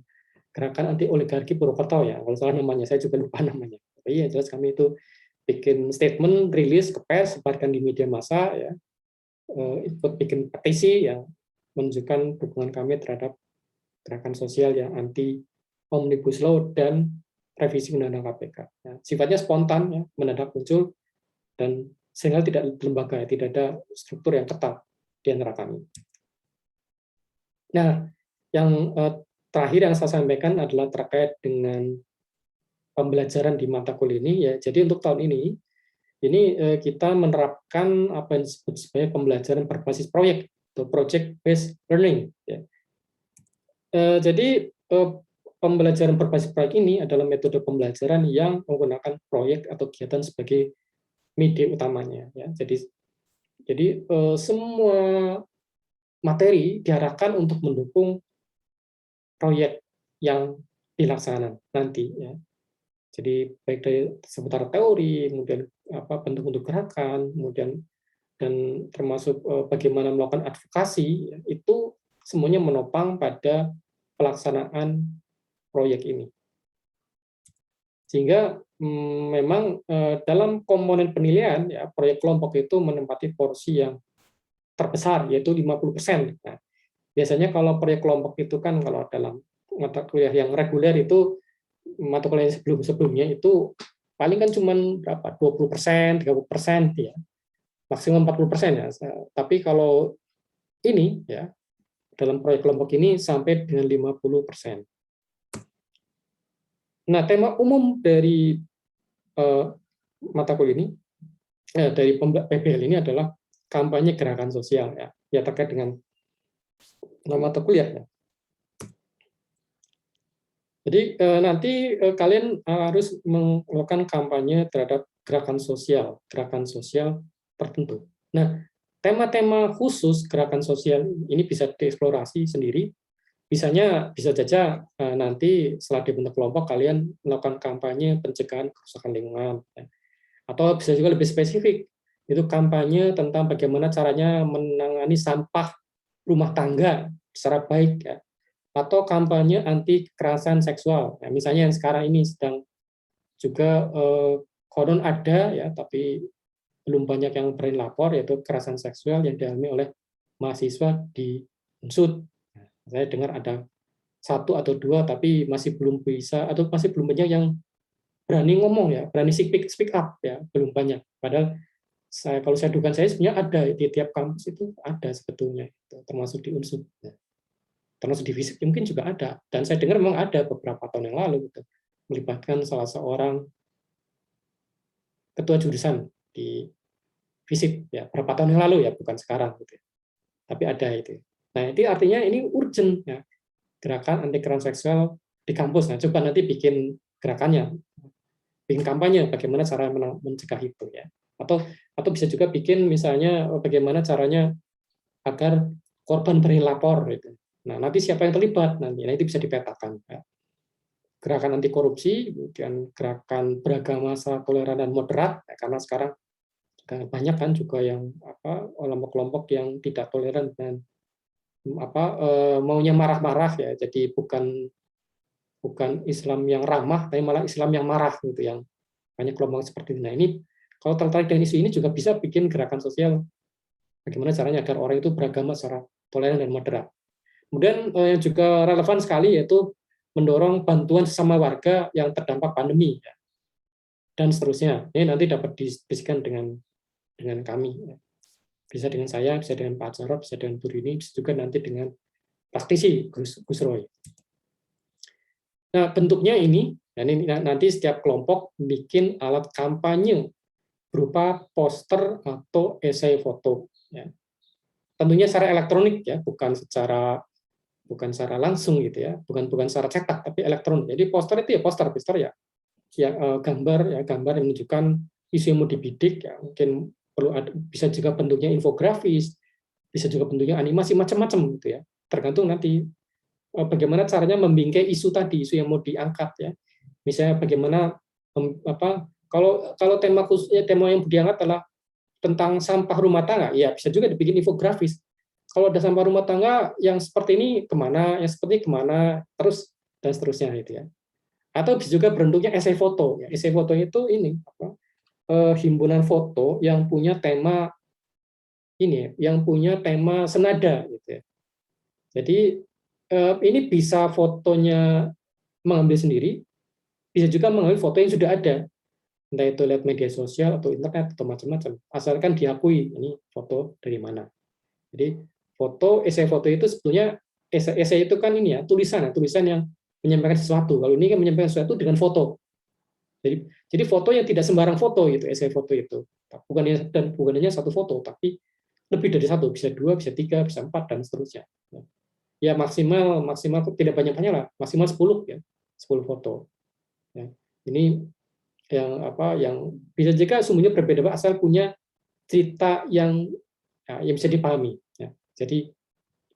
gerakan anti oligarki Purwokerto ya, kalau salah namanya, saya juga lupa namanya. Tapi ya jelas kami itu bikin statement, rilis ke pers, sebarkan di media massa ya, ikut bikin petisi yang menunjukkan dukungan kami terhadap gerakan sosial yang anti Omnibus Law dan revisi Undang-Undang KPK. Ya, sifatnya spontan, ya, mendadak muncul, dan sehingga tidak lembaga, tidak ada struktur yang ketat di antara kami. Nah, yang terakhir yang saya sampaikan adalah terkait dengan pembelajaran di mata kuliah ini. Ya, jadi untuk tahun ini kita menerapkan apa yang disebut sebagai pembelajaran berbasis proyek atau project based learning. Ya. Jadi pembelajaran berbasis proyek ini adalah metode pembelajaran yang menggunakan proyek atau kegiatan sebagai media utamanya. Ya. Jadi semua materi diarahkan untuk mendukung proyek yang dilaksanakan nanti. Ya. Jadi baik dari seputar teori, kemudian bentuk-bentuk gerakan, kemudian dan termasuk bagaimana melakukan advokasi, ya, itu semuanya menopang pada pelaksanaan proyek ini. Sehingga memang dalam komponen penilaian ya proyek kelompok itu menempati porsi yang terbesar yaitu 50%. Nah, biasanya kalau proyek kelompok itu kan kalau dalam mata kuliah yang reguler itu mata kuliah sebelumnya itu paling kan cuma berapa 20%, 30% ya. Maksimum 40% ya. Tapi kalau ini ya dalam proyek kelompok ini sampai dengan 50%. Nah, tema umum dari mata kuliah ini dari PBL ini adalah kampanye gerakan sosial ya. Ya terkait dengan mata kuliah ya. Jadi nanti kalian harus melakukan kampanye terhadap gerakan sosial tertentu. Nah, tema-tema khusus gerakan sosial ini bisa dieksplorasi sendiri. Bisa saja nanti setelah dibentuk kelompok kalian melakukan kampanye pencegahan kerusakan lingkungan. Ya. Atau bisa juga lebih spesifik, itu kampanye tentang bagaimana caranya menangani sampah rumah tangga secara baik. Ya, atau kampanye anti kekerasan seksual. Nah, misalnya yang sekarang ini sedang juga konon ada ya, tapi belum banyak yang berani lapor, yaitu kekerasan seksual yang dialami oleh mahasiswa di Unsud. Nah, saya dengar ada 1 atau 2, tapi masih belum bisa atau masih belum banyak yang berani ngomong ya, berani speak up ya, belum banyak. Padahal kalau saya duga saya sebenarnya ada di tiap kampus itu ada sebetulnya, termasuk di Unsud. Nah, termasuk di FISIP mungkin juga ada, dan saya dengar memang ada beberapa tahun yang lalu gitu, melibatkan salah seorang ketua jurusan di FISIP ya beberapa tahun yang lalu ya, bukan sekarang gitu ya. Tapi ada itu. Nah, itu artinya ini urgent ya, gerakan anti kekerasan seksual di kampus. Nah, coba nanti bikin gerakannya, bikin kampanye bagaimana cara mencegah itu ya. Atau bisa juga bikin misalnya bagaimana caranya agar korban berani lapor gitu. Nah, nanti siapa yang terlibat nanti, nah itu bisa dipetakan. Ya. Gerakan anti korupsi, kemudian gerakan beragama toleran dan moderat, ya, karena sekarang banyak kan juga yang kelompok-kelompok yang tidak toleran dan maunya marah-marah ya, jadi bukan Islam yang ramah, tapi malah Islam yang marah gitu, yang banyak kelompok seperti ini. Nah, ini kalau tertarik dengan isu ini juga bisa bikin gerakan sosial bagaimana caranya agar orang itu beragama secara toleran dan moderat. Kemudian yang juga relevan sekali yaitu mendorong bantuan sesama warga yang terdampak pandemi ya, dan seterusnya. Ini nanti dapat didiskusikan dengan kami. Ya. Bisa dengan saya, bisa dengan Pak Jarod, bisa dengan Bu Rini, bisa juga nanti dengan praktisi Gus Roy. Nah, bentuknya ini, dan ini nanti setiap kelompok bikin alat kampanye berupa poster atau esai foto. Ya. Tentunya secara elektronik ya, bukan secara langsung gitu ya, bukan secara cetak tapi elektronik. Jadi poster itu ya poster ya gambar yang menunjukkan isu yang mau dibidik ya, mungkin perlu bisa juga bentuknya infografis, bisa juga bentuknya animasi macam-macam gitu ya. Tergantung nanti bagaimana caranya membingkai isu tadi, isu yang mau diangkat ya. Misalnya bagaimana kalau tema khususnya tema yang diangkat adalah tentang sampah rumah tangga, ya bisa juga dibikin infografis. Kalau ada sampah rumah tangga yang seperti ini kemana, yang seperti ini kemana, terus dan seterusnya gitu ya. Atau bisa juga bentuknya esai foto. Ya. Esai foto itu ini himpunan foto yang punya tema ini, yang punya tema senada gitu ya. Jadi ini bisa fotonya mengambil sendiri, bisa juga mengambil foto yang sudah ada, entah itu lihat media sosial atau internet atau macam-macam, asalkan diakui ini foto dari mana. Jadi esai foto itu sebetulnya esai itu kan ini ya tulisan yang menyampaikan sesuatu. Kalau ini kan menyampaikan sesuatu dengan foto. Jadi foto yang tidak sembarang foto itu esai foto itu. Bukan hanya satu foto, tapi lebih dari satu, bisa 2, bisa 3, bisa 4 dan seterusnya. Ya maksimal tidak banyak-banyak lah, maksimal 10 ya, 10 foto. Ya. Ini yang bisa juga sumbernya berbeda asal punya cerita yang bisa dipahami. Ya. Jadi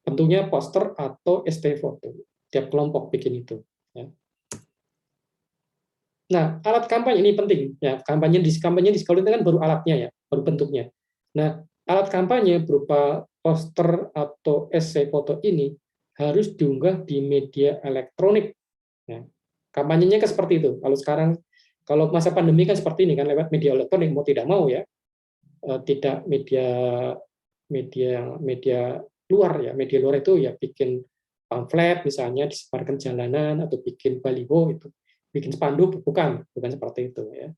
bentuknya poster atau ST foto. Tiap kelompok bikin itu. Ya. Nah, alat kampanye ini penting. Ya, kampanye di sekolah itu kan baru alatnya ya, baru bentuknya. Nah, alat kampanye berupa poster atau esai foto ini harus diunggah di media elektronik. Ya. Kampanyenya kan seperti itu. Kalau sekarang Kalau masa pandemi kan seperti ini kan, lewat media elektronik mau tidak mau ya, tidak media media media luar ya, media luar itu ya bikin pamflet misalnya disebarkan jalanan atau bikin baliho itu, bikin spanduk, bukan seperti itu ya.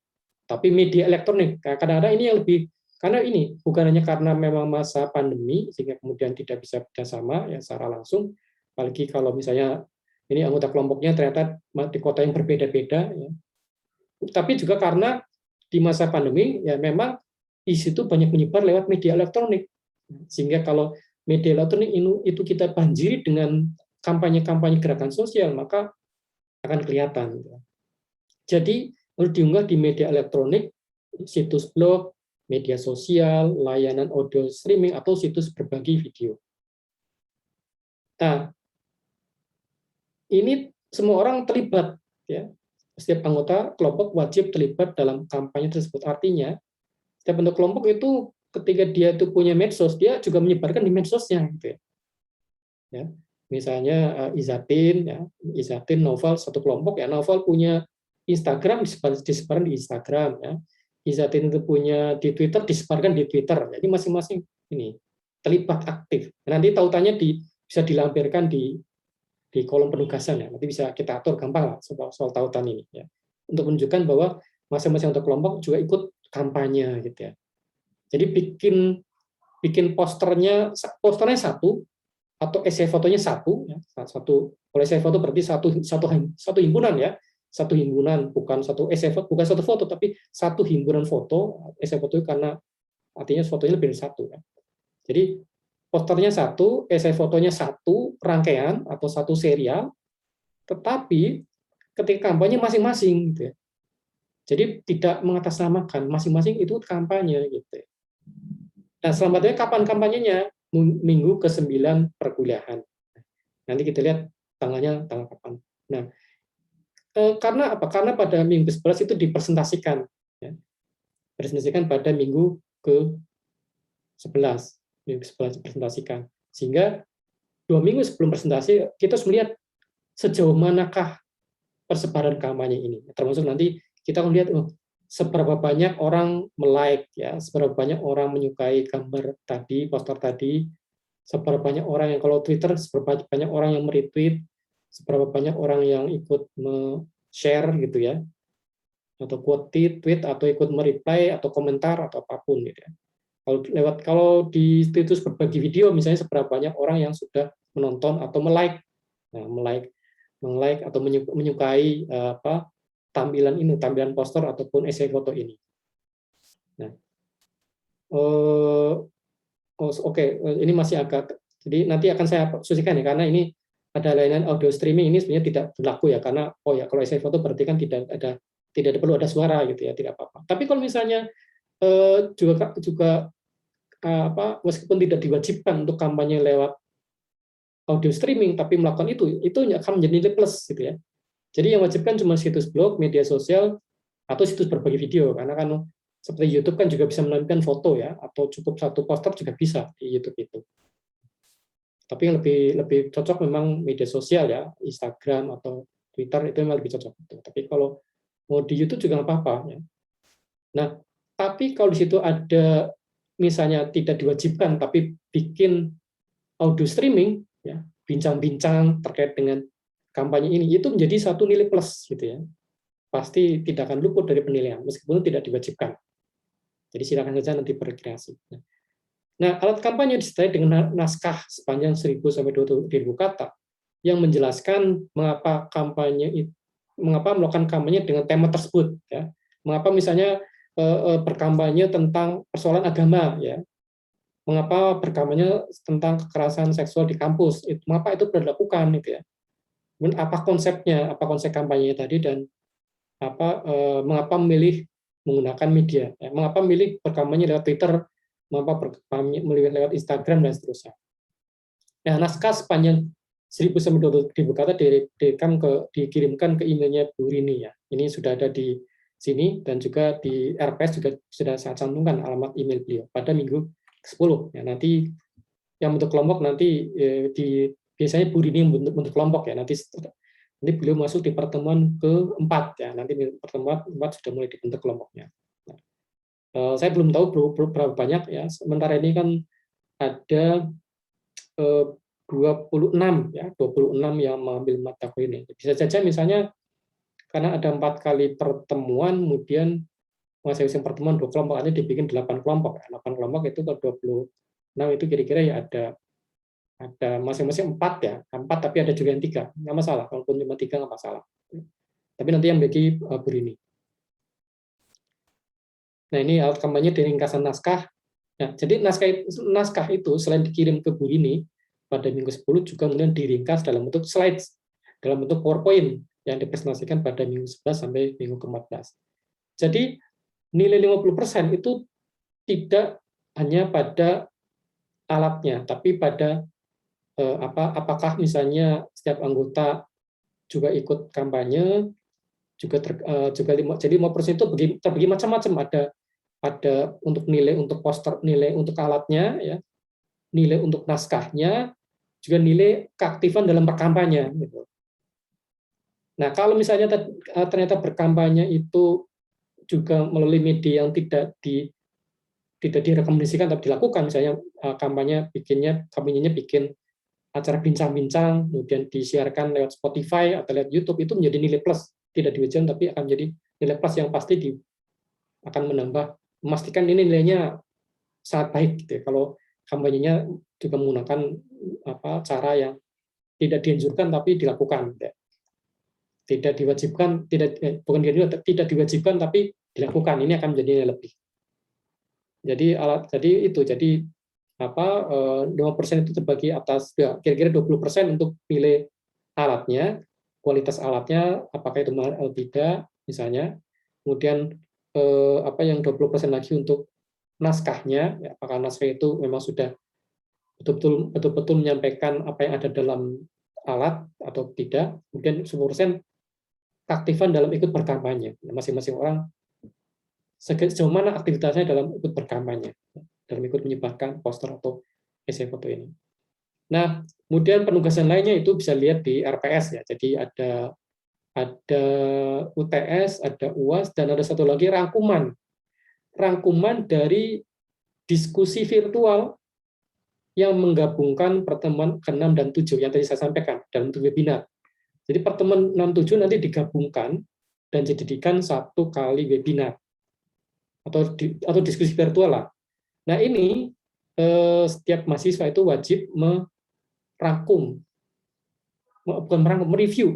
Tapi media elektronik kadang-kadang ini yang lebih, karena ini bukan hanya karena memang masa pandemi sehingga kemudian tidak bisa bekerjasama ya secara langsung, apalagi kalau misalnya ini anggota kelompoknya ternyata di kota yang berbeda-beda ya. Tapi juga karena di masa pandemi ya memang isu itu banyak menyebar lewat media elektronik. Sehingga kalau media elektronik itu kita banjiri dengan kampanye-kampanye gerakan sosial, maka akan kelihatan. Jadi harus diunggah di media elektronik, situs blog, media sosial, layanan audio streaming, atau situs berbagi video. Nah, ini semua orang terlibat, ya. Setiap anggota kelompok wajib terlibat dalam kampanye tersebut. Artinya, setiap bentuk kelompok itu ketika dia itu punya medsos, dia juga menyebarkan di medsosnya, gitu ya. Ya. Misalnya Izatin, ya, Izatin Novel satu kelompok ya, Novel punya Instagram disebarkan di Instagram, ya. Izatin itu punya di Twitter disebarkan di Twitter. Jadi masing-masing ini terlibat aktif. Nanti tautannya bisa dilampirkan di kolom penugasan ya. Nanti bisa kita atur gampang lah soal tautan ini ya. Untuk menunjukkan bahwa masing-masing untuk kelompok juga ikut kampanye gitu ya. Jadi bikin posternya satu atau essay fotonya satu ya. Kalau essay foto berarti satu himpunan ya. Satu himpunan, bukan satu essay foto, bukan satu foto, tapi satu himpunan foto. Essay foto karena artinya fotonya lebih dari satu ya. Jadi posternya satu, essay fotonya satu rangkaian atau satu serial, tetapi ketika kampanye masing-masing gitu ya. Jadi tidak mengatasnamakan, masing-masing itu kampanye gitu ya. Nah, selanjutnya kapan kampanyenya? Minggu ke-9 perkuliahan. Nanti kita lihat tanggal kapan. Nah, karena apa? Karena pada minggu 11 itu dipresentasikan. Ya. Presentasikan pada minggu ke-11. Minggu 11 dipresentasikan. Sehingga 2 minggu sebelum presentasi, kita harus melihat sejauh manakah persebaran kampanye ini. Termasuk nanti kita melihat seberapa banyak orang like, ya, seberapa banyak orang menyukai gambar tadi, poster tadi, seberapa banyak orang yang kalau Twitter, seberapa banyak orang yang meretweet, seberapa banyak orang yang ikut share gitu ya, atau quote tweet atau ikut mereply atau komentar atau apapun gitu ya. Kalau di situs berbagi video misalnya seberapa banyak orang yang sudah menonton atau melike, nah, melike atau menyukai tampilan poster ataupun essay foto ini. Nah, oke, ini masih agak, jadi nanti akan saya posisikan ya, karena ini ada layanan audio streaming ini sebenarnya tidak berlaku ya, karena kalau essay foto berarti kan tidak perlu ada suara gitu ya, tidak apa-apa. Tapi kalau misalnya juga meskipun tidak diwajibkan untuk kampanye lewat audio streaming, tapi melakukan itu akan menjadi nilai plus gitu ya. Jadi yang wajibkan cuma situs blog, media sosial, atau situs berbagi video, karena kan seperti YouTube kan juga bisa menampilkan foto ya, atau cukup satu poster juga bisa di YouTube itu. Tapi yang lebih cocok memang media sosial ya, Instagram atau Twitter itu memang lebih cocok. Tapi kalau mau di YouTube juga nggak apa-apa ya. Nah, tapi kalau di situ ada misalnya tidak diwajibkan tapi bikin audio streaming ya, bincang-bincang terkait dengan kampanye ini, itu menjadi satu nilai plus gitu ya. Pasti tidak akan luput dari penilaian meskipun tidak diwajibkan. Jadi silakan saja nanti berkreasi. Nah, alat kampanye disertai dengan naskah sepanjang 1000 sampai 2000 kata yang menjelaskan mengapa melakukan kampanye dengan tema tersebut ya. Mengapa misalnya berkampanye tentang persoalan agama ya, mengapa berkampanye tentang kekerasan seksual di kampus, mengapa itu perlu dilakukan gitu ya. Dan apa konsepnya, apa konsep kampanye tadi, dan mengapa memilih menggunakan media, ya, mengapa memilih berkampanye lewat Twitter, mengapa berkampanye lewat Instagram dan seterusnya. Nah, naskah sepanjang 1000 sampai 2000 kata dikirimkan ke emailnya Bu Rini ya. Ini sudah ada di sini, dan juga di RPS juga sudah saya cantumkan alamat email beliau pada minggu ke-10. Ya, nanti yang bentuk kelompok nanti biasanya Bu Rini bentuk kelompok ya. Nanti Ini beliau masuk di pertemuan keempat ya. Nanti pertemuan keempat sudah mulai dibentuk kelompoknya. Nah, saya belum tahu berapa banyak ya. Sementara ini kan ada 26 ya, 26 yang mengambil mata kuliah ini. Bisa saja misalnya karena ada 4 kali pertemuan, kemudian masing-masing pertemuan 2 kelompok, nanti dibikin 8 kelompok. 8 kelompok itu ke 26 itu kira-kira ya ada masing-masing 4 ya, 4 tapi ada juga yang 3, nggak masalah, walaupun cuma 3 nggak masalah. Tapi nanti yang menjadi Bu Rini. Nah ini alat kampanye di ringkasan naskah. Nah, jadi naskah itu selain dikirim ke Bu Rini pada minggu 10 juga kemudian diringkas dalam bentuk slides, dalam bentuk PowerPoint yang dipresentasikan pada minggu 11 sampai minggu ke-14. Jadi nilai 50% itu tidak hanya pada alatnya, tapi pada apakah misalnya setiap anggota juga ikut kampanye, juga jadi 50% itu terbagi macam-macam, ada untuk nilai untuk poster, nilai untuk alatnya ya, nilai untuk naskahnya, juga nilai keaktifan dalam berkampanye gitu. Nah, kalau misalnya ternyata berkampanye itu juga melalui media yang tidak direkomendasikan tapi dilakukan, misalnya kampanyenya bikin acara bincang-bincang, kemudian disiarkan lewat Spotify atau lewat YouTube, itu menjadi nilai plus, tidak diwajibkan tapi akan menjadi nilai plus yang pasti akan menambah, memastikan ini nilainya sangat baik gitu ya. Kalau kampanyenya juga menggunakan cara yang tidak dianjurkan tapi dilakukan, tidak diwajibkan, tidak diwajibkan tapi dilakukan, ini akan menjadi nilai lebih. Jadi 5% itu terbagi atas kira-kira 20% untuk nilai alatnya, kualitas alatnya apakah itu mahal atau tidak misalnya, kemudian yang 20% lagi untuk naskahnya, ya, apakah naskah itu memang sudah betul-betul menyampaikan apa yang ada dalam alat atau tidak, kemudian 10% keaktifan dalam ikut berkampanye. Masing-masing orang sejauh mana aktivitasnya dalam ikut berkampanye, dalam ikut menyebarkan poster atau esai foto ini. Nah, kemudian penugasan lainnya itu bisa lihat di RPS ya. Jadi ada UTS, ada UAS, dan ada satu lagi rangkuman dari diskusi virtual yang menggabungkan pertemuan ke-6 dan 7 yang tadi saya sampaikan dalam webinar. Jadi pertemuan 6-7 nanti digabungkan dan dijadikan satu kali webinar atau diskusi virtual lah. Nah ini setiap mahasiswa itu wajib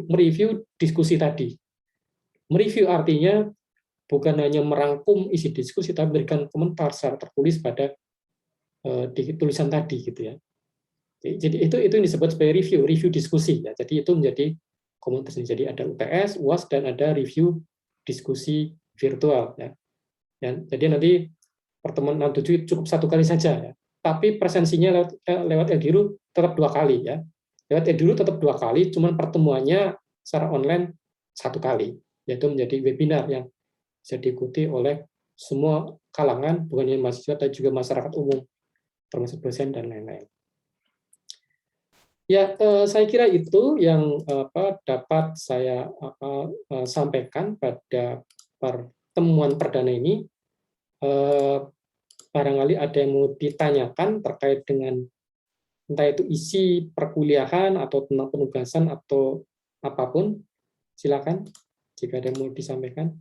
mereview diskusi tadi. Mereview artinya bukan hanya merangkum isi diskusi, tapi memberikan komentar secara tertulis pada di tulisan tadi gitu ya. Jadi itu yang disebut sebagai review diskusi ya. Jadi itu menjadi komunitas. Jadi ada UTS, UAS, dan ada review diskusi virtual ya. Jadi nanti pertemuan 6-7 cukup satu kali saja ya. Tapi presensinya lewat Ediru tetap 2 kali ya. Lewat Ediru tetap 2 kali, cuman pertemuannya secara online 1 kali, yaitu menjadi webinar yang bisa diikuti oleh semua kalangan, bukan hanya mahasiswa tapi juga masyarakat umum, termasuk dosen dan lain-lain. Ya, saya kira itu yang dapat saya sampaikan pada pertemuan perdana ini. Barangkali ada yang mau ditanyakan terkait dengan entah itu isi perkuliahan atau tentang penugasan atau apapun, silakan jika ada yang mau disampaikan.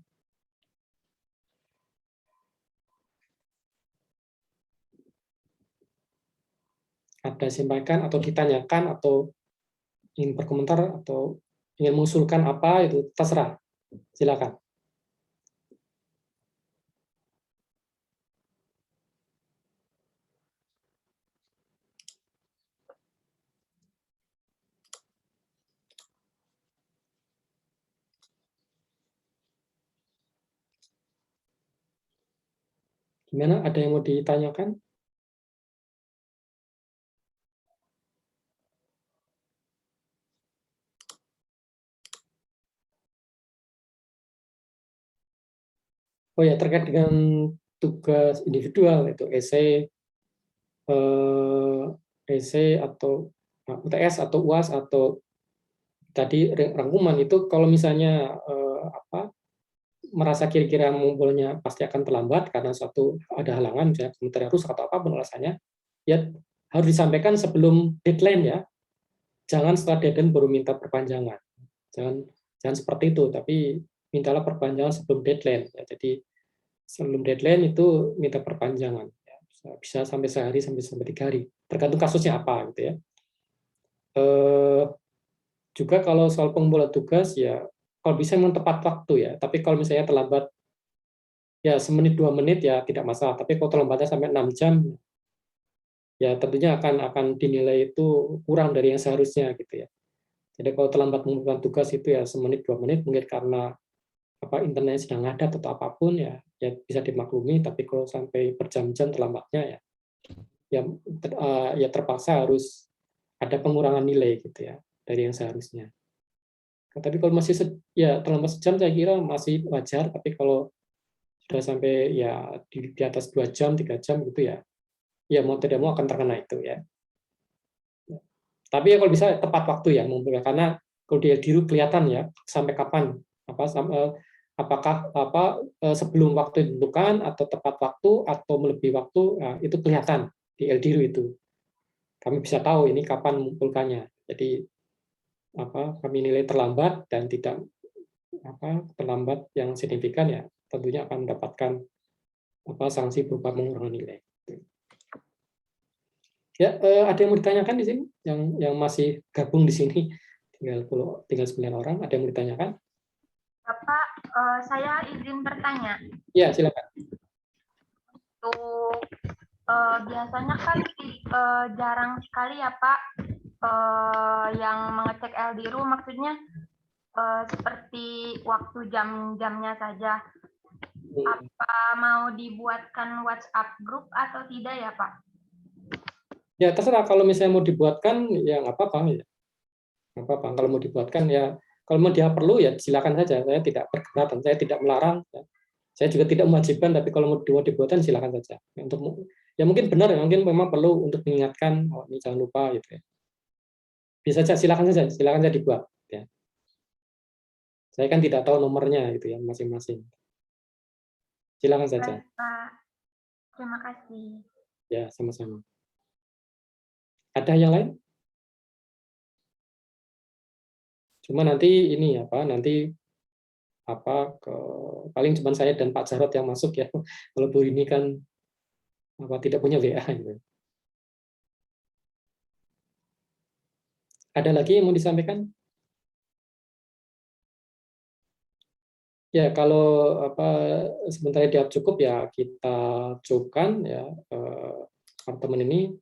Ada sampaikan atau ditanyakan atau ingin berkomentar atau ingin mengusulkan apa, itu terserah, silakan. Gimana, ada yang mau ditanyakan? Oh ya, terkait dengan tugas individual, itu esai atau UTS atau UAS atau tadi rangkuman itu kalau misalnya merasa kira-kira mengumpulnya pasti akan terlambat karena suatu ada halangan, misalnya komentar rusak atau apapun alasannya, ya harus disampaikan sebelum deadline ya. Jangan setelah deadline baru minta perpanjangan. Jangan jangan seperti itu, tapi mintalah perpanjangan sebelum deadline. Ya, jadi sebelum deadline itu minta perpanjangan. Ya, bisa sampai sehari sampai 3 hari, tergantung kasusnya apa gitu ya. Juga kalau soal pengumpulan tugas ya kalau bisa memang tepat waktu ya. Tapi kalau misalnya terlambat ya semenit 2 menit ya tidak masalah. Tapi kalau terlambatnya sampai 6 jam ya tentunya akan dinilai itu kurang dari yang seharusnya gitu ya. Jadi kalau terlambat mengumpulkan tugas itu ya semenit 2 menit mungkin karena internet sedang ngadat atau apapun ya bisa dimaklumi. Tapi kalau sampai berjam-jam terlambatnya ya terpaksa harus ada pengurangan nilai gitu ya dari yang seharusnya. Tapi kalau masih ya terlambat sejam saya kira masih wajar. Tapi kalau sudah sampai ya di atas 2 jam 3 jam gitu ya mau tidak mau akan terkena itu ya. Tapi ya kalau bisa tepat waktu ya mengumpulkan, karena kalau dia diru kelihatan ya sampai kapan apakah sebelum waktu ditentukan atau tepat waktu atau melebihi waktu, nah, itu kelihatan di LDIRU itu. Kami bisa tahu ini kapan mengumpulkannya. Jadi kami nilai terlambat dan tidak terlambat yang signifikan ya tentunya akan mendapatkan sanksi berupa pengurangan nilai. Ya, ada yang mau ditanyakan di sini yang masih gabung di sini tinggal 9 orang, ada yang mau ditanyakan? Bapak, saya izin bertanya. Ya, silakan. Untuk biasanya kan jarang sekali ya Pak yang mengecek LDIRU, maksudnya seperti waktu jam-jamnya saja. Apa mau dibuatkan WhatsApp group atau tidak ya Pak? Ya terserah, kalau misalnya mau dibuatkan ya nggak apa-apa ya. Nggak apa-apa kalau mau dibuatkan ya, kalau mau dia perlu ya silakan saja. Saya tidak berkeberatan, saya tidak melarang. Ya. Saya juga tidak mewajibkan, tapi kalau mau dibuatkan silakan saja. Untuk ya mungkin benar ya, mungkin memang perlu untuk mengingatkan, oh, ini jangan lupa gitu ya. Bisa saja, silakan saja dibuat. Ya. Saya kan tidak tahu nomornya gitu ya masing-masing. Silakan saja. Baik, Pak. Terima kasih. Ya, sama-sama. Ada yang lain? Cuma nanti ini nanti paling cuma saya dan Pak Jarot yang masuk ya. Kalau Bu ini kan tidak punya WA gitu. Ada lagi yang mau disampaikan? Ya, kalau sebentar dia cukup ya kita cukupkan ya teman ini